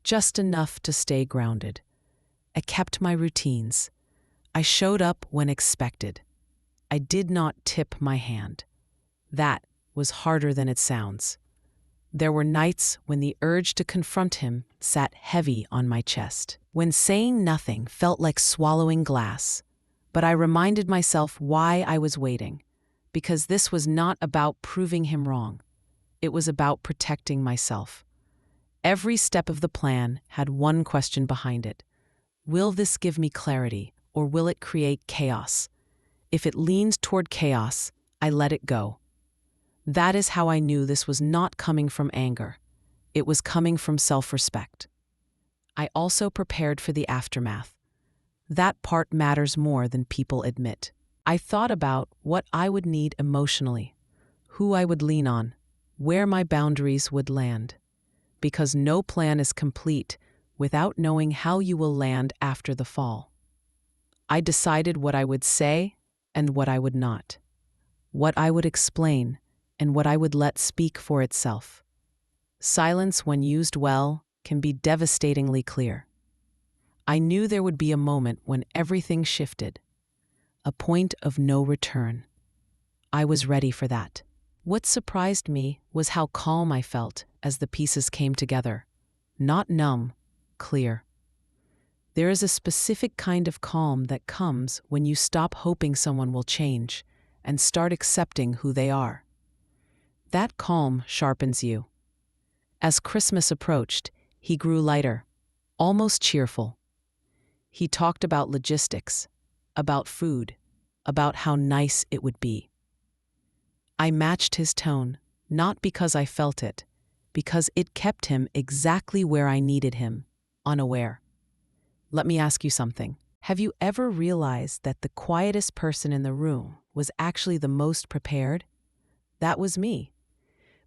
just enough to stay grounded. I kept my routines. I showed up when expected. I did not tip my hand. That was harder than it sounds. There were nights when the urge to confront him sat heavy on my chest, when saying nothing felt like swallowing glass. But I reminded myself why I was waiting, because this was not about proving him wrong. It was about protecting myself. Every step of the plan had one question behind it. Will this give me clarity, or will it create chaos? If it leaned toward chaos, I let it go. That is how I knew this was not coming from anger. It was coming from self-respect. I also prepared for the aftermath. That part matters more than people admit. I thought about what I would need emotionally, who I would lean on, where my boundaries would land. Because no plan is complete without knowing how you will land after the fall. I decided what I would say and what I would not, what I would explain and what I would let speak for itself. Silence, when used well, can be devastatingly clear. I knew there would be a moment when everything shifted, a point of no return. I was ready for that. What surprised me was how calm I felt as the pieces came together. Not numb, clear. There is a specific kind of calm that comes when you stop hoping someone will change and start accepting who they are. That calm sharpens you. As Christmas approached, he grew lighter, almost cheerful. He talked about logistics, about food, about how nice it would be. I matched his tone, not because I felt it, because it kept him exactly where I needed him, unaware. Let me ask you something. Have you ever realized that the quietest person in the room was actually the most prepared? That was me.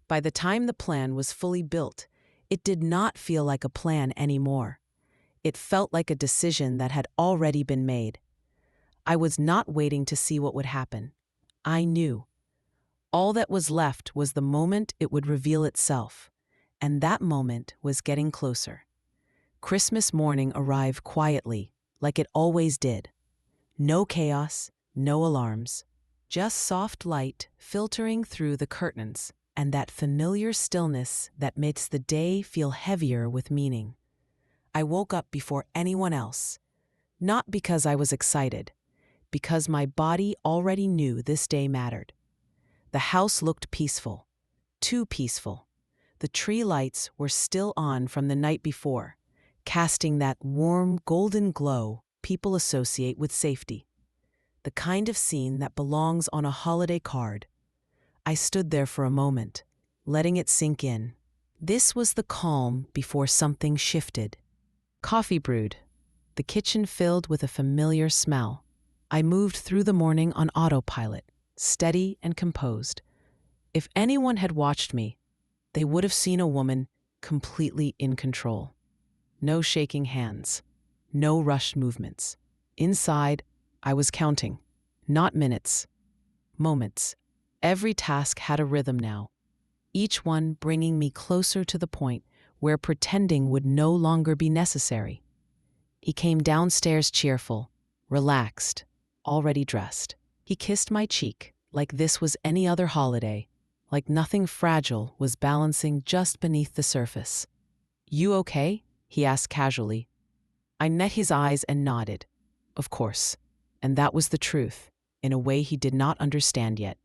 By the time the plan was fully built, it did not feel like a plan anymore. It felt like a decision that had already been made. I was not waiting to see what would happen. I knew. All that was left was the moment it would reveal itself, and that moment was getting closer. Christmas morning arrived quietly, like it always did. No chaos, no alarms, just soft light filtering through the curtains, and that familiar stillness that makes the day feel heavier with meaning. I woke up before anyone else, not because I was excited, because my body already knew this day mattered. The house looked peaceful, too peaceful. The tree lights were still on from the night before, casting that warm, golden glow people associate with safety. The kind of scene that belongs on a holiday card. I stood there for a moment, letting it sink in. This was the calm before something shifted. Coffee brewed, the kitchen filled with a familiar smell. I moved through the morning on autopilot, steady and composed. If anyone had watched me, they would have seen a woman completely in control. No shaking hands, no rushed movements. Inside, I was counting, not minutes, moments. Every task had a rhythm now, each one bringing me closer to the point where pretending would no longer be necessary. He came downstairs cheerful, relaxed, already dressed. He kissed my cheek like this was any other holiday, like nothing fragile was balancing just beneath the surface. "You okay?" he asked casually. I met his eyes and nodded. Of course. And that was the truth, in a way he did not understand yet.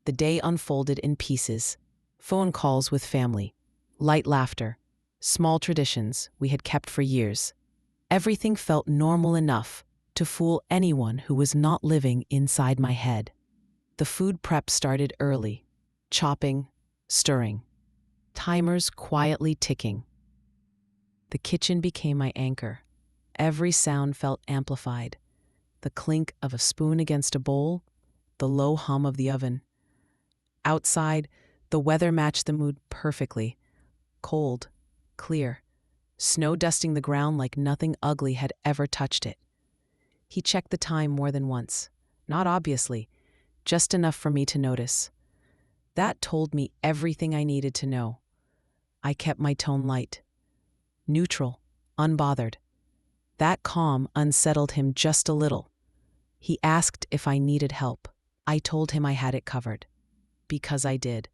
The day unfolded in pieces. Phone calls with family, light laughter, small traditions we had kept for years. Everything felt normal enough to fool anyone who was not living inside my head. The food prep started early, chopping, stirring, timers quietly ticking. The kitchen became my anchor. Every sound felt amplified. The clink of a spoon against a bowl, the low hum of the oven. Outside, the weather matched the mood perfectly. Cold, clear, snow dusting the ground like nothing ugly had ever touched it. He checked the time more than once, not obviously, just enough for me to notice. That told me everything I needed to know. I kept my tone light, neutral, unbothered. That calm unsettled him just a little. He asked if I needed help. I told him I had it covered. Because I did.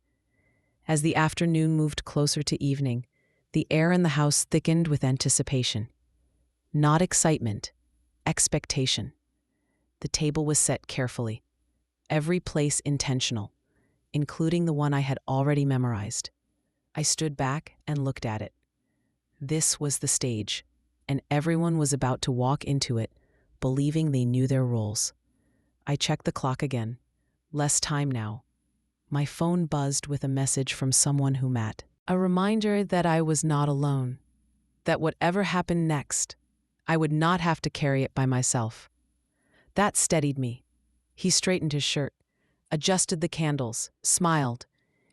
As the afternoon moved closer to evening, the air in the house thickened with anticipation. Not excitement, expectation. The table was set carefully, every place intentional, including the one I had already memorized. I stood back and looked at it. This was the stage, and everyone was about to walk into it, believing they knew their roles. I checked the clock again. Less time now. my phone buzzed with a message from someone who met. A reminder that I was not alone, that whatever happened next, I would not have to carry it by myself. That steadied me. He straightened his shirt, adjusted the candles, smiled.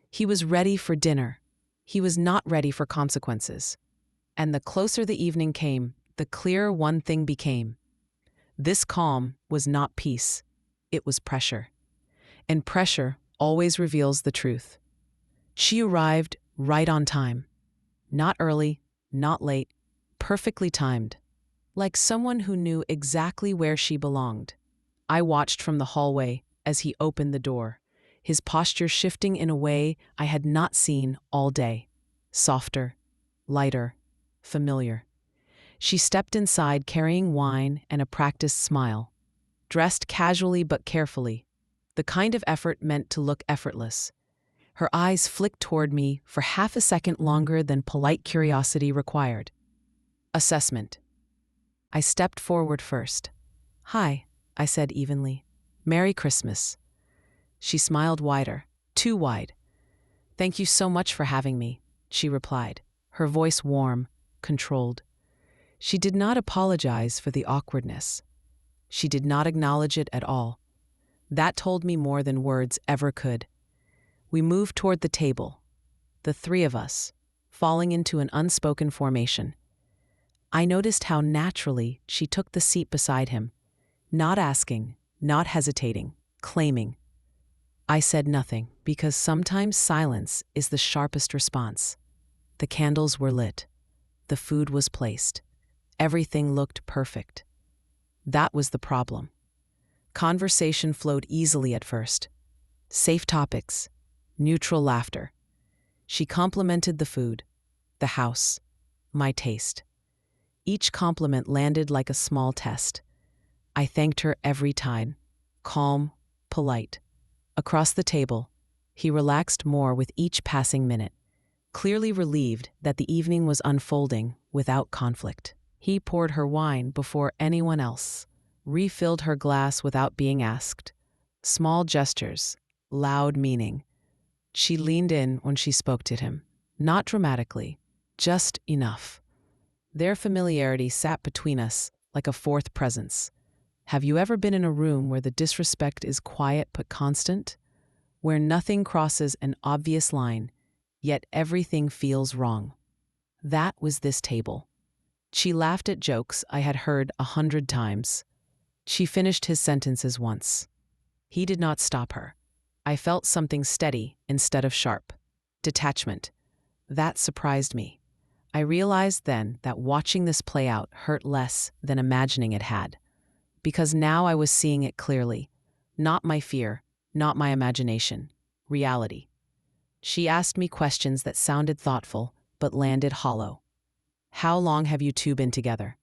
He was ready for dinner. He was not ready for consequences. And the closer the evening came, the clearer one thing became. This calm was not peace. It was pressure. And pressure always reveals the truth. She arrived right on time. Not early, not late, perfectly timed. Like someone who knew exactly where she belonged. I watched from the hallway as he opened the door, his posture shifting in a way I had not seen all day. Softer, lighter, familiar. She stepped inside carrying wine and a practiced smile. Dressed casually but carefully, the kind of effort meant to look effortless. Her eyes flicked toward me for half a second longer than polite curiosity required. Assessment. I stepped forward first. "Hi," I said evenly. "Merry Christmas." She smiled wider, too wide. "Thank you so much for having me," she replied, her voice warm, controlled. She did not apologize for the awkwardness. She did not acknowledge it at all. That told me more than words ever could. We moved toward the table, the three of us, falling into an unspoken formation. I noticed how naturally she took the seat beside him, not asking, not hesitating, claiming. I said nothing because sometimes silence is the sharpest response. The candles were lit. The food was placed. Everything looked perfect. That was the problem. Conversation flowed easily at first. Safe topics, neutral laughter. She complimented the food, the house, my taste. Each compliment landed like a small test. I thanked her every time, calm, polite. Across the table, he relaxed more with each passing minute, clearly relieved that the evening was unfolding without conflict. He poured her wine before anyone else, refilled her glass without being asked. Small gestures, loud meaning. She leaned in when she spoke to him, not dramatically, just enough. Their familiarity sat between us like a fourth presence. Have you ever been in a room where the disrespect is quiet but constant? Where nothing crosses an obvious line, yet everything feels wrong? That was this table. She laughed at jokes I had heard 100 times. She finished his sentences once. He did not stop her. I felt something steady instead of sharp. Detachment. That surprised me. I realized then that watching this play out hurt less than imagining it had. Because now I was seeing it clearly. Not my fear, not my imagination. Reality. She asked me questions that sounded thoughtful, but landed hollow. How long have you two been together?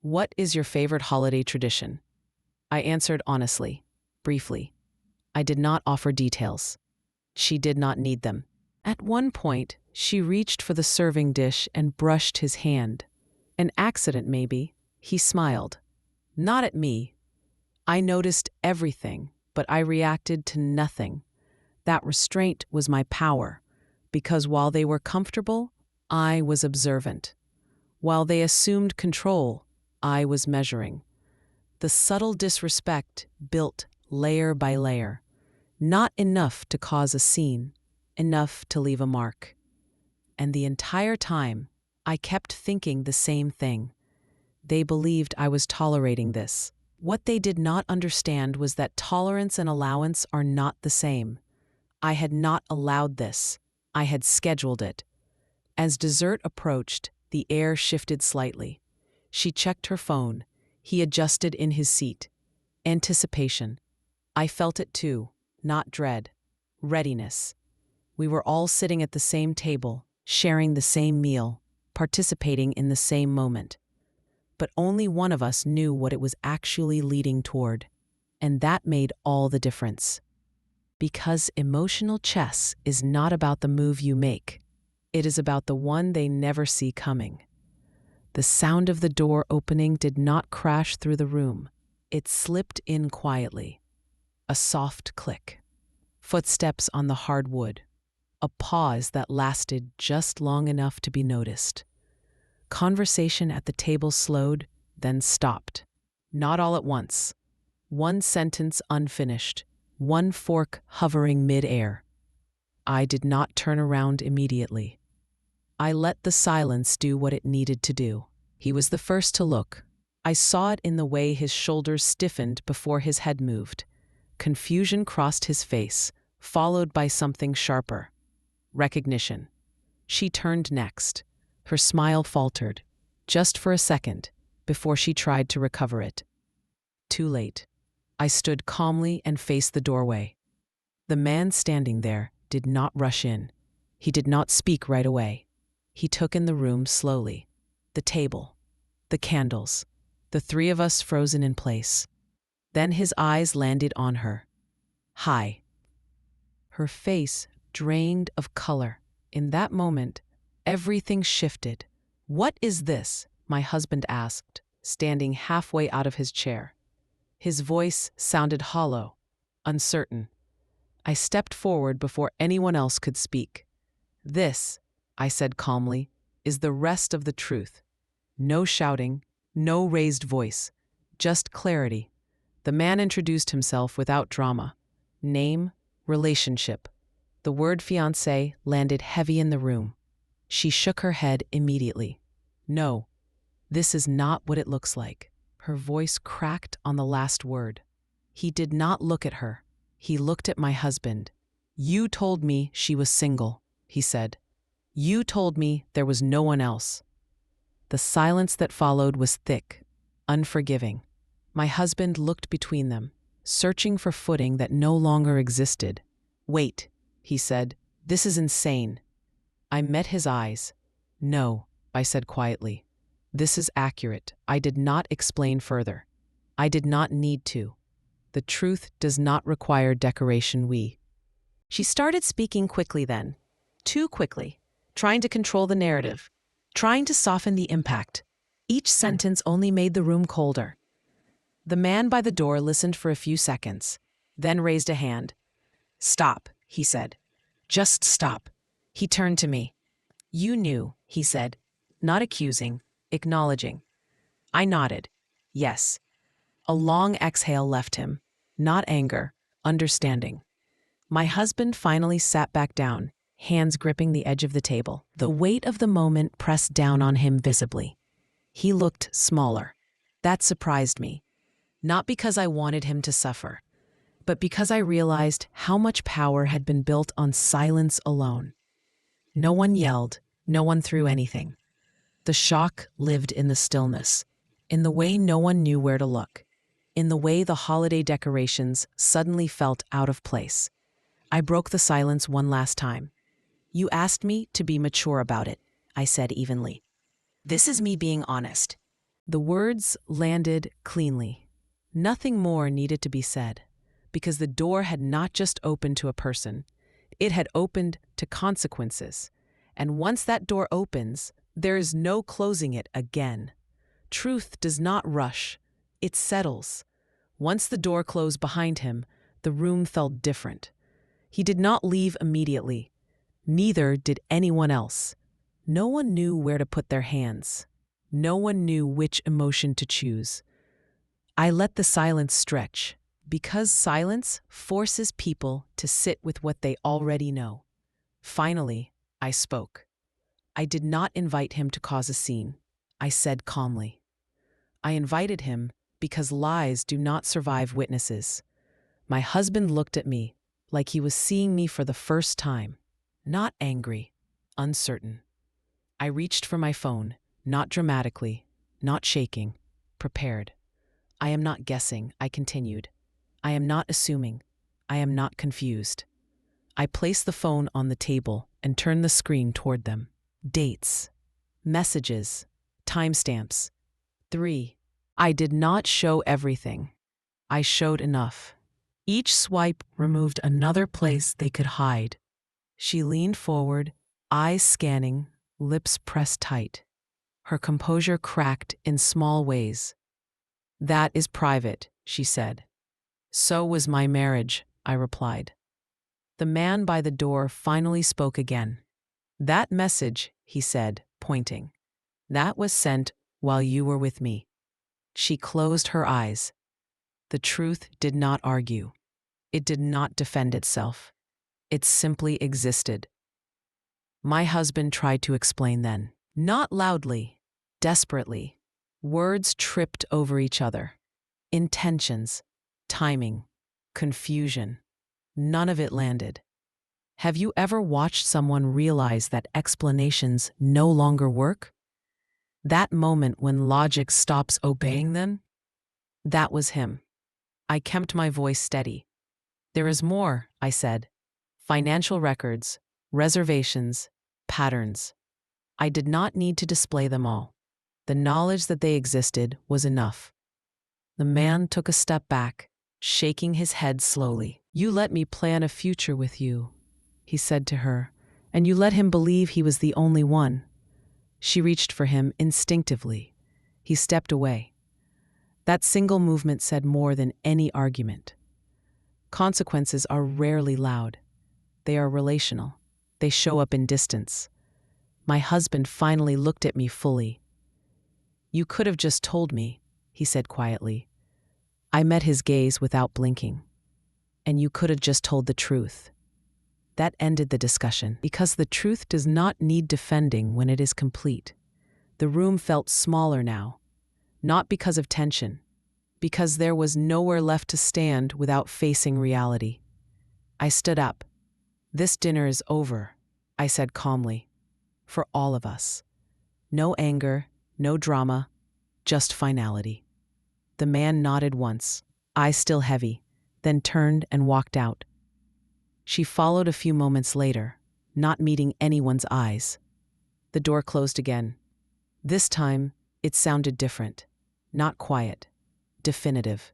What is your favorite holiday tradition? I answered honestly, briefly. I did not offer details. She did not need them. At one point, she reached for the serving dish and brushed his hand. An accident, maybe. He smiled. Not at me. I noticed everything, but I reacted to nothing. That restraint was my power, because while they were comfortable, I was observant. While they assumed control, I was measuring. The subtle disrespect built layer by layer. Not enough to cause a scene, enough to leave a mark. And the entire time, I kept thinking the same thing. They believed I was tolerating this. What they did not understand was that tolerance and allowance are not the same. I had not allowed this. I had scheduled it. As dessert approached, the air shifted slightly. She checked her phone. He adjusted in his seat. Anticipation. I felt it too, not dread. Readiness. We were all sitting at the same table, sharing the same meal, participating in the same moment. But only one of us knew what it was actually leading toward, and that made all the difference. Because emotional chess is not about the move you make. It is about the one they never see coming. The sound of the door opening did not crash through the room. It slipped in quietly. A soft click. Footsteps on the hard wood. A pause that lasted just long enough to be noticed. Conversation at the table slowed, then stopped. Not all at once. One sentence unfinished, one fork hovering mid-air. I did not turn around immediately. I let the silence do what it needed to do. He was the first to look. I saw it in the way his shoulders stiffened before his head moved. Confusion crossed his face, followed by something sharper. Recognition. She turned next. Her smile faltered, just for a second, before she tried to recover it. Too late. I stood calmly and faced the doorway. The man standing there did not rush in. He did not speak right away. He took in the room slowly. The table, the candles, the three of us frozen in place. Then his eyes landed on her. Hi. Her face drained of color. In that moment, everything shifted. "What is this?" my husband asked, standing halfway out of his chair. His voice sounded hollow, uncertain. I stepped forward before anyone else could speak. "This," I said calmly, "is the rest of the truth. No shouting, no raised voice, just clarity." The man introduced himself without drama. Name, relationship. The word fiancé landed heavy in the room. She shook her head immediately. "No, this is not what it looks like." Her voice cracked on the last word. He did not look at her. He looked at my husband. "You told me she was single," he said. "You told me there was no one else." The silence that followed was thick, unforgiving. My husband looked between them, searching for footing that no longer existed. "Wait," he said, "this is insane." I met his eyes. "No," I said quietly. "This is accurate." I did not explain further. I did not need to. The truth does not require decoration. She started speaking quickly then, too quickly, trying to control the narrative, trying to soften the impact. Each sentence only made the room colder. The man by the door listened for a few seconds, then raised a hand. "Stop," he said. "Just stop." He turned to me. "You knew," he said, not accusing, acknowledging. I nodded. Yes. A long exhale left him. Not anger, understanding. My husband finally sat back down, hands gripping the edge of the table. The weight of the moment pressed down on him visibly. He looked smaller. That surprised me. Not because I wanted him to suffer, but because I realized how much power had been built on silence alone. No one yelled, no one threw anything. The shock lived in the stillness, in the way no one knew where to look, in the way the holiday decorations suddenly felt out of place. I broke the silence one last time. "You asked me to be mature about it," I said evenly. "This is me being honest." The words landed cleanly. Nothing more needed to be said, because the door had not just opened to a person, it had opened to consequences. And once that door opens, there is no closing it again. Truth does not rush, it settles. Once the door closed behind him, the room felt different. He did not leave immediately. Neither did anyone else. No one knew where to put their hands. No one knew which emotion to choose. I let the silence stretch, because silence forces people to sit with what they already know. Finally, I spoke. I did not invite him to cause a scene. I said calmly. I invited him because lies do not survive witnesses. My husband looked at me like he was seeing me for the first time, not angry, uncertain. I reached for my phone, not dramatically, not shaking, prepared. "I am not guessing," I continued. "I am not assuming. I am not confused." I placed the phone on the table and turned the screen toward them. Dates, messages, timestamps. 3. I did not show everything. I showed enough. Each swipe removed another place they could hide. She leaned forward, eyes scanning, lips pressed tight. Her composure cracked in small ways. "That is private," she said. "So was my marriage," I replied. The man by the door finally spoke again. "That message," he said, pointing, "that was sent while you were with me." She closed her eyes. The truth did not argue. It did not defend itself. It simply existed. My husband tried to explain then. Not loudly, desperately. Words tripped over each other. Intentions, timing, confusion. None of it landed. Have you ever watched someone realize that explanations no longer work? That moment when logic stops obeying them? That was him. I kept my voice steady. "There is more," I said. "Financial records, reservations, patterns. I did not need to display them all. The knowledge that they existed was enough." The man took a step back, shaking his head slowly. "You let me plan a future with you," he said to her, "and you let him believe he was the only one." She reached for him instinctively. He stepped away. That single movement said more than any argument. Consequences are rarely loud. They are relational. They show up in distance. My husband finally looked at me fully. "You could have just told me," he said quietly. I met his gaze without blinking. "And you could have just told the truth." That ended the discussion, because the truth does not need defending when it is complete. The room felt smaller now, not because of tension, because there was nowhere left to stand without facing reality. I stood up. "This dinner is over," I said calmly, "for all of us. No anger, no drama, just finality." The man nodded once, eyes still heavy, then turned and walked out. She followed a few moments later, not meeting anyone's eyes. The door closed again. This time, it sounded different. Not quiet, definitive.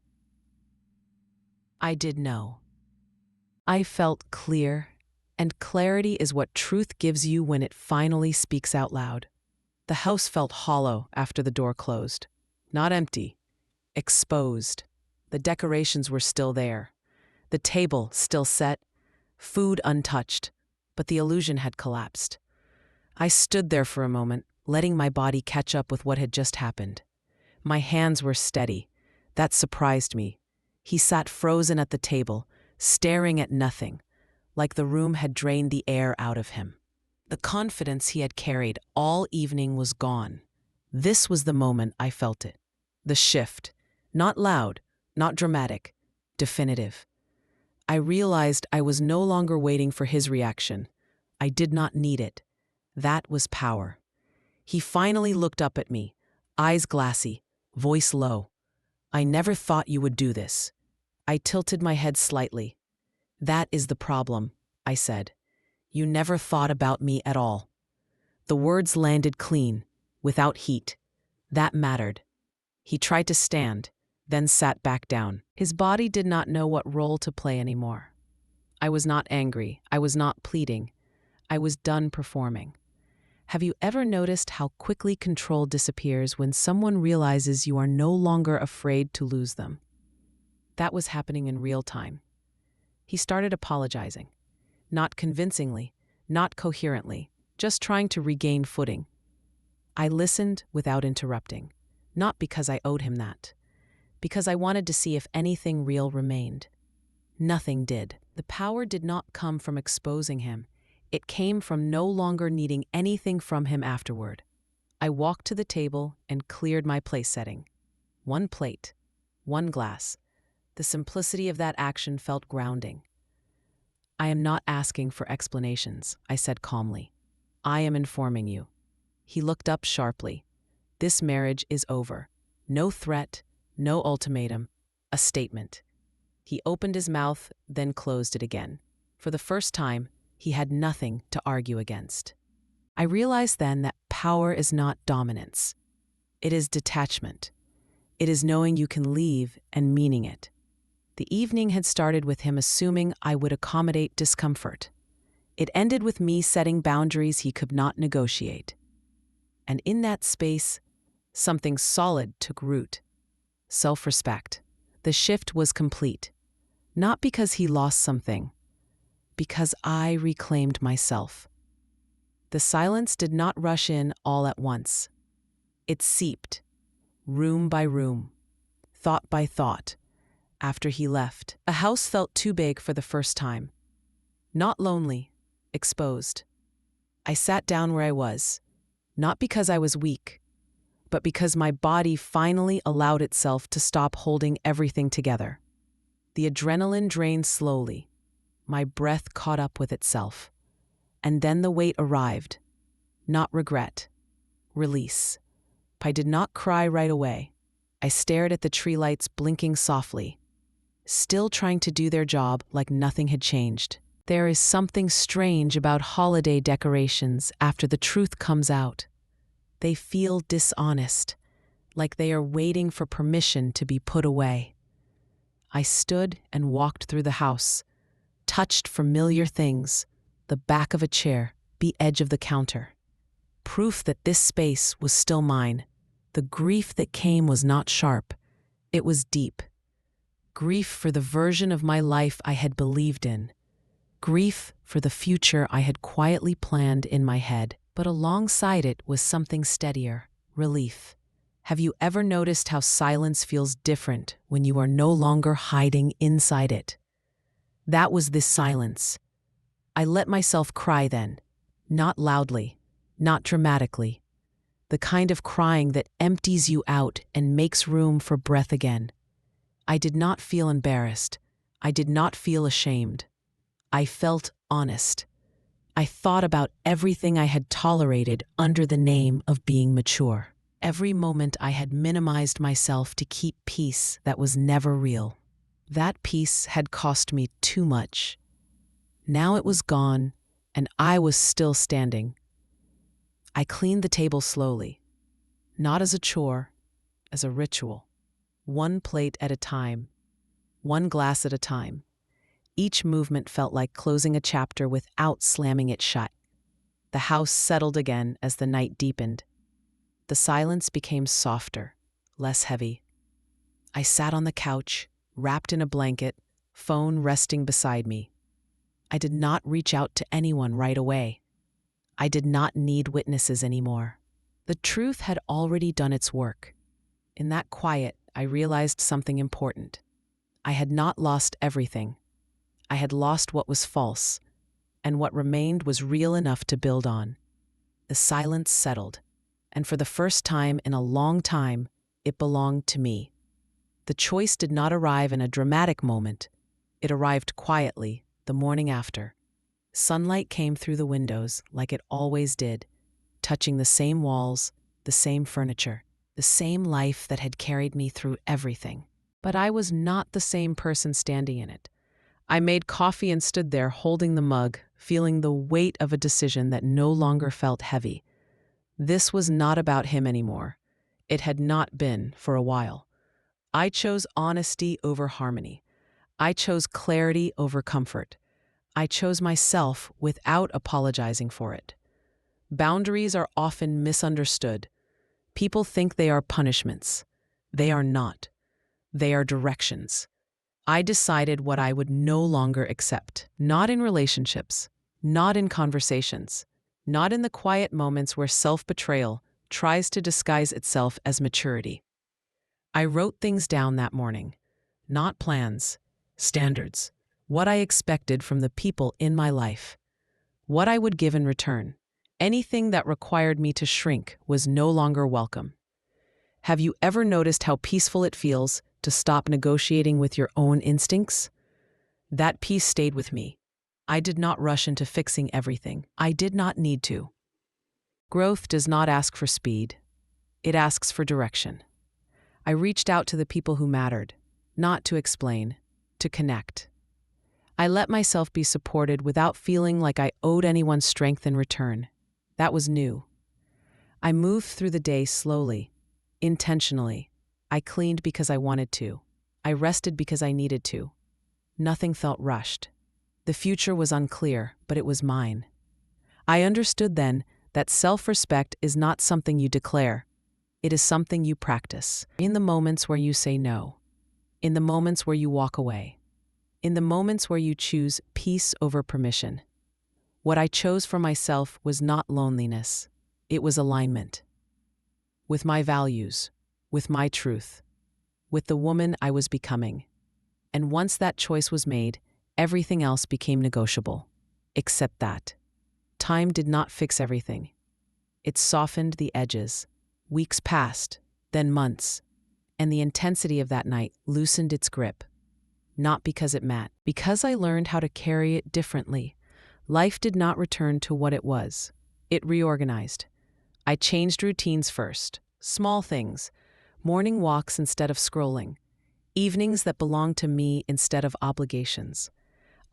I did know. I felt clear, and clarity is what truth gives you when it finally speaks out loud. The house felt hollow after the door closed. Not empty, exposed. The decorations were still there. The table still set, food untouched, but the illusion had collapsed. I stood there for a moment, letting my body catch up with what had just happened. My hands were steady. That surprised me. He sat frozen at the table, staring at nothing, like the room had drained the air out of him. The confidence he had carried all evening was gone. This was the moment I felt it. The shift. Not loud, not dramatic, definitive. I realized I was no longer waiting for his reaction. I did not need it. That was power. He finally looked up at me, eyes glassy, voice low. "I never thought you would do this." I tilted my head slightly. "That is the problem," I said. "You never thought about me at all." The words landed clean, without heat. That mattered. He tried to stand, then sat back down. His body did not know what role to play anymore. I was not angry. I was not pleading. I was done performing. Have you ever noticed how quickly control disappears when someone realizes you are no longer afraid to lose them? That was happening in real time. He started apologizing. Not convincingly, not coherently, just trying to regain footing. I listened without interrupting, not because I owed him that, because I wanted to see if anything real remained. Nothing did. The power did not come from exposing him. It came from no longer needing anything from him afterward. I walked to the table and cleared my place setting. One plate, one glass. The simplicity of that action felt grounding. "I am not asking for explanations," I said calmly. "I am informing you." He looked up sharply. "This marriage is over. No threat, no ultimatum, a statement." He opened his mouth, then closed it again. For the first time, he had nothing to argue against. I realized then that power is not dominance. It is detachment. It is knowing you can leave and meaning it. The evening had started with him assuming I would accommodate discomfort. It ended with me setting boundaries he could not negotiate. And in that space, something solid took root. Self-respect. The shift was complete. Not because he lost something, because I reclaimed myself. The silence did not rush in all at once. It seeped, room by room, thought by thought, after he left. A house felt too big for the first time. Not lonely, exposed. I sat down where I was, not because I was weak, but because my body finally allowed itself to stop holding everything together. The adrenaline drained slowly. My breath caught up with itself. And then the weight arrived. Not regret. Release. I did not cry right away. I stared at the tree lights blinking softly, still trying to do their job like nothing had changed. There is something strange about holiday decorations after the truth comes out. They feel dishonest, like they are waiting for permission to be put away. I stood and walked through the house, touched familiar things, the back of a chair, the edge of the counter. Proof that this space was still mine. The grief that came was not sharp, it was deep. Grief for the version of my life I had believed in. Grief for the future I had quietly planned in my head. But alongside it was something steadier, relief. Have you ever noticed how silence feels different when you are no longer hiding inside it? That was this silence. I let myself cry then, not loudly, not dramatically. The kind of crying that empties you out and makes room for breath again. I did not feel embarrassed. I did not feel ashamed. I felt honest. I thought about everything I had tolerated under the name of being mature. Every moment I had minimized myself to keep peace that was never real. That peace had cost me too much. Now it was gone, and I was still standing. I cleaned the table slowly, not as a chore, as a ritual. One plate at a time, one glass at a time. Each movement felt like closing a chapter without slamming it shut. The house settled again as the night deepened. The silence became softer, less heavy. I sat on the couch, wrapped in a blanket, phone resting beside me. I did not reach out to anyone right away. I did not need witnesses anymore. The truth had already done its work. In that quiet, I realized something important. I had not lost everything. I had lost what was false, and what remained was real enough to build on. The silence settled, and for the first time in a long time, it belonged to me. The choice did not arrive in a dramatic moment. It arrived quietly, the morning after. Sunlight came through the windows like it always did, touching the same walls, the same furniture, the same life that had carried me through everything. But I was not the same person standing in it. I made coffee and stood there holding the mug, feeling the weight of a decision that no longer felt heavy. This was not about him anymore. It had not been for a while. I chose honesty over harmony. I chose clarity over comfort. I chose myself without apologizing for it. Boundaries are often misunderstood. People think they are punishments. They are not. They are directions. I decided what I would no longer accept, not in relationships, not in conversations, not in the quiet moments where self-betrayal tries to disguise itself as maturity. I wrote things down that morning, not plans, standards, what I expected from the people in my life, what I would give in return. Anything that required me to shrink was no longer welcome. Have you ever noticed how peaceful it feels to stop negotiating with your own instincts? That peace stayed with me. I did not rush into fixing everything. I did not need to. Growth does not ask for speed. It asks for direction. I reached out to the people who mattered, not to explain, to connect. I let myself be supported without feeling like I owed anyone strength in return. That was new. I moved through the day slowly, intentionally. I cleaned because I wanted to. I rested because I needed to. Nothing felt rushed. The future was unclear, but it was mine. I understood then that self-respect is not something you declare. It is something you practice. In the moments where you say no. In the moments where you walk away. in the moments where you choose peace over permission. What I chose for myself was not loneliness, it was alignment. With my values, with my truth, with the woman I was becoming. And once that choice was made, everything else became negotiable. Except that. Time did not fix everything. It softened the edges. Weeks passed, then months, and the intensity of that night loosened its grip. Not because it mattered, because I learned how to carry it differently. Life did not return to what it was. It reorganized. I changed routines first, small things, morning walks instead of scrolling, evenings that belonged to me instead of obligations.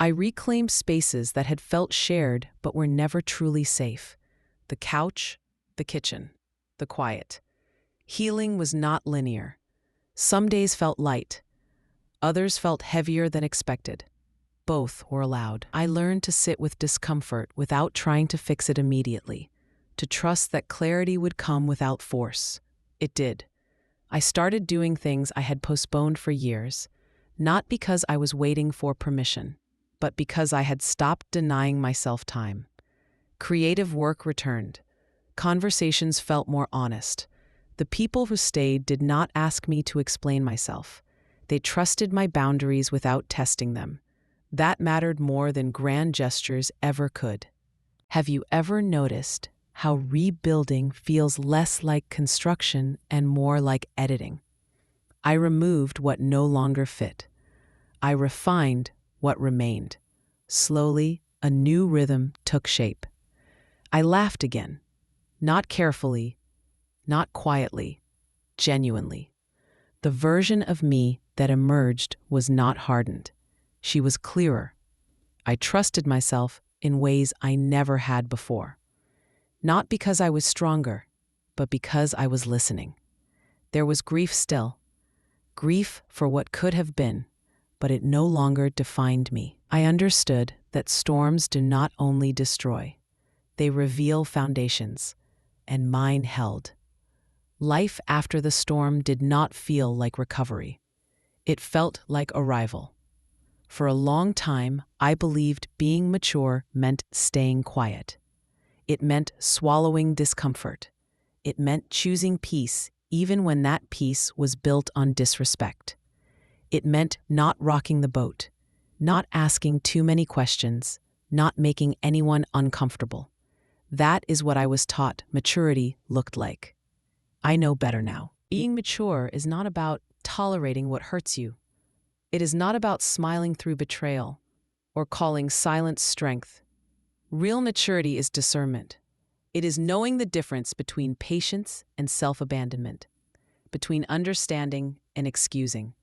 I reclaimed spaces that had felt shared but were never truly safe. The couch, the kitchen, the quiet. Healing was not linear. Some days felt light. Others felt heavier than expected. Both were allowed. I learned to sit with discomfort without trying to fix it immediately, to trust that clarity would come without force. It did. I started doing things I had postponed for years, not because I was waiting for permission, but because I had stopped denying myself time. Creative work returned. Conversations felt more honest. The people who stayed did not ask me to explain myself. They trusted my boundaries without testing them. That mattered more than grand gestures ever could. Have you ever noticed how rebuilding feels less like construction and more like editing? I removed what no longer fit. I refined what remained. Slowly, a new rhythm took shape. I laughed again, not carefully, not quietly, genuinely. The version of me that emerged was not hardened. She was clearer. I trusted myself in ways I never had before. Not because I was stronger, but because I was listening. There was grief still. Grief for what could have been, but it no longer defined me. I understood that storms do not only destroy, they reveal foundations, and mine held. Life after the storm did not feel like recovery. It felt like arrival. For a long time, I believed being mature meant staying quiet. It meant swallowing discomfort. It meant choosing peace even when that peace was built on disrespect. It meant not rocking the boat, not asking too many questions, not making anyone uncomfortable. That is what I was taught maturity looked like. I know better now. Being mature is not about tolerating what hurts you. It is not about smiling through betrayal or calling silence strength. Real maturity is discernment. It is knowing the difference between patience and self-abandonment, between understanding and excusing,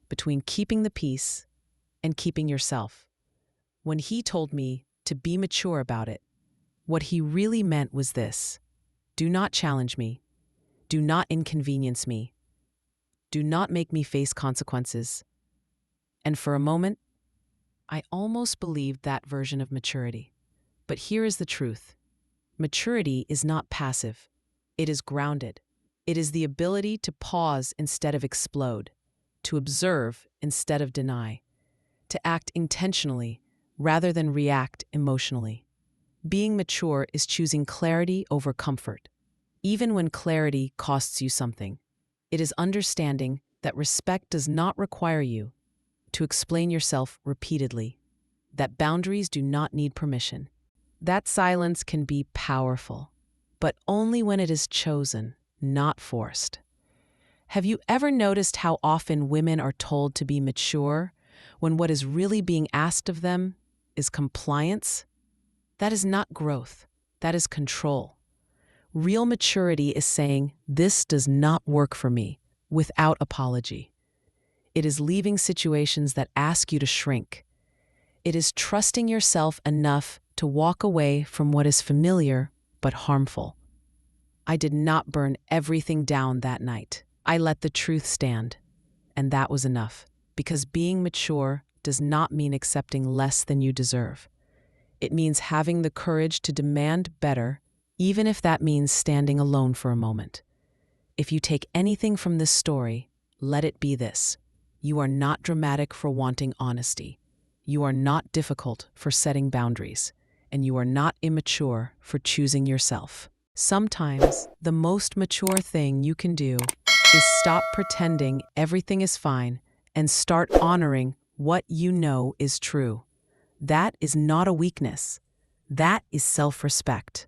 between keeping the peace and keeping yourself. When he told me to be mature about it, what he really meant was this: do not challenge me. Do not inconvenience me. Do not make me face consequences. And for a moment, I almost believed that version of maturity. But here is the truth. Maturity is not passive. It is grounded. It is the ability to pause instead of explode, to observe instead of deny, to act intentionally rather than react emotionally. Being mature is choosing clarity over comfort, even when clarity costs you something. It is understanding that respect does not require you to explain yourself repeatedly, that boundaries do not need permission. That silence can be powerful, but only when it is chosen, not forced. Have you ever noticed how often women are told to be mature when what is really being asked of them is compliance? That is not growth. That is control. Real maturity is saying, "This does not work for me," without apology. It is leaving situations that ask you to shrink. It is trusting yourself enough to walk away from what is familiar but harmful. I did not burn everything down that night. I let the truth stand, and that was enough, because being mature does not mean accepting less than you deserve. It means having the courage to demand better, even if that means standing alone for a moment. If you take anything from this story, let it be this: you are not dramatic for wanting honesty. You are not difficult for setting boundaries, and you are not immature for choosing yourself. Sometimes, the most mature thing you can do is stop pretending everything is fine and start honoring what you know is true. That is not a weakness. That is self-respect.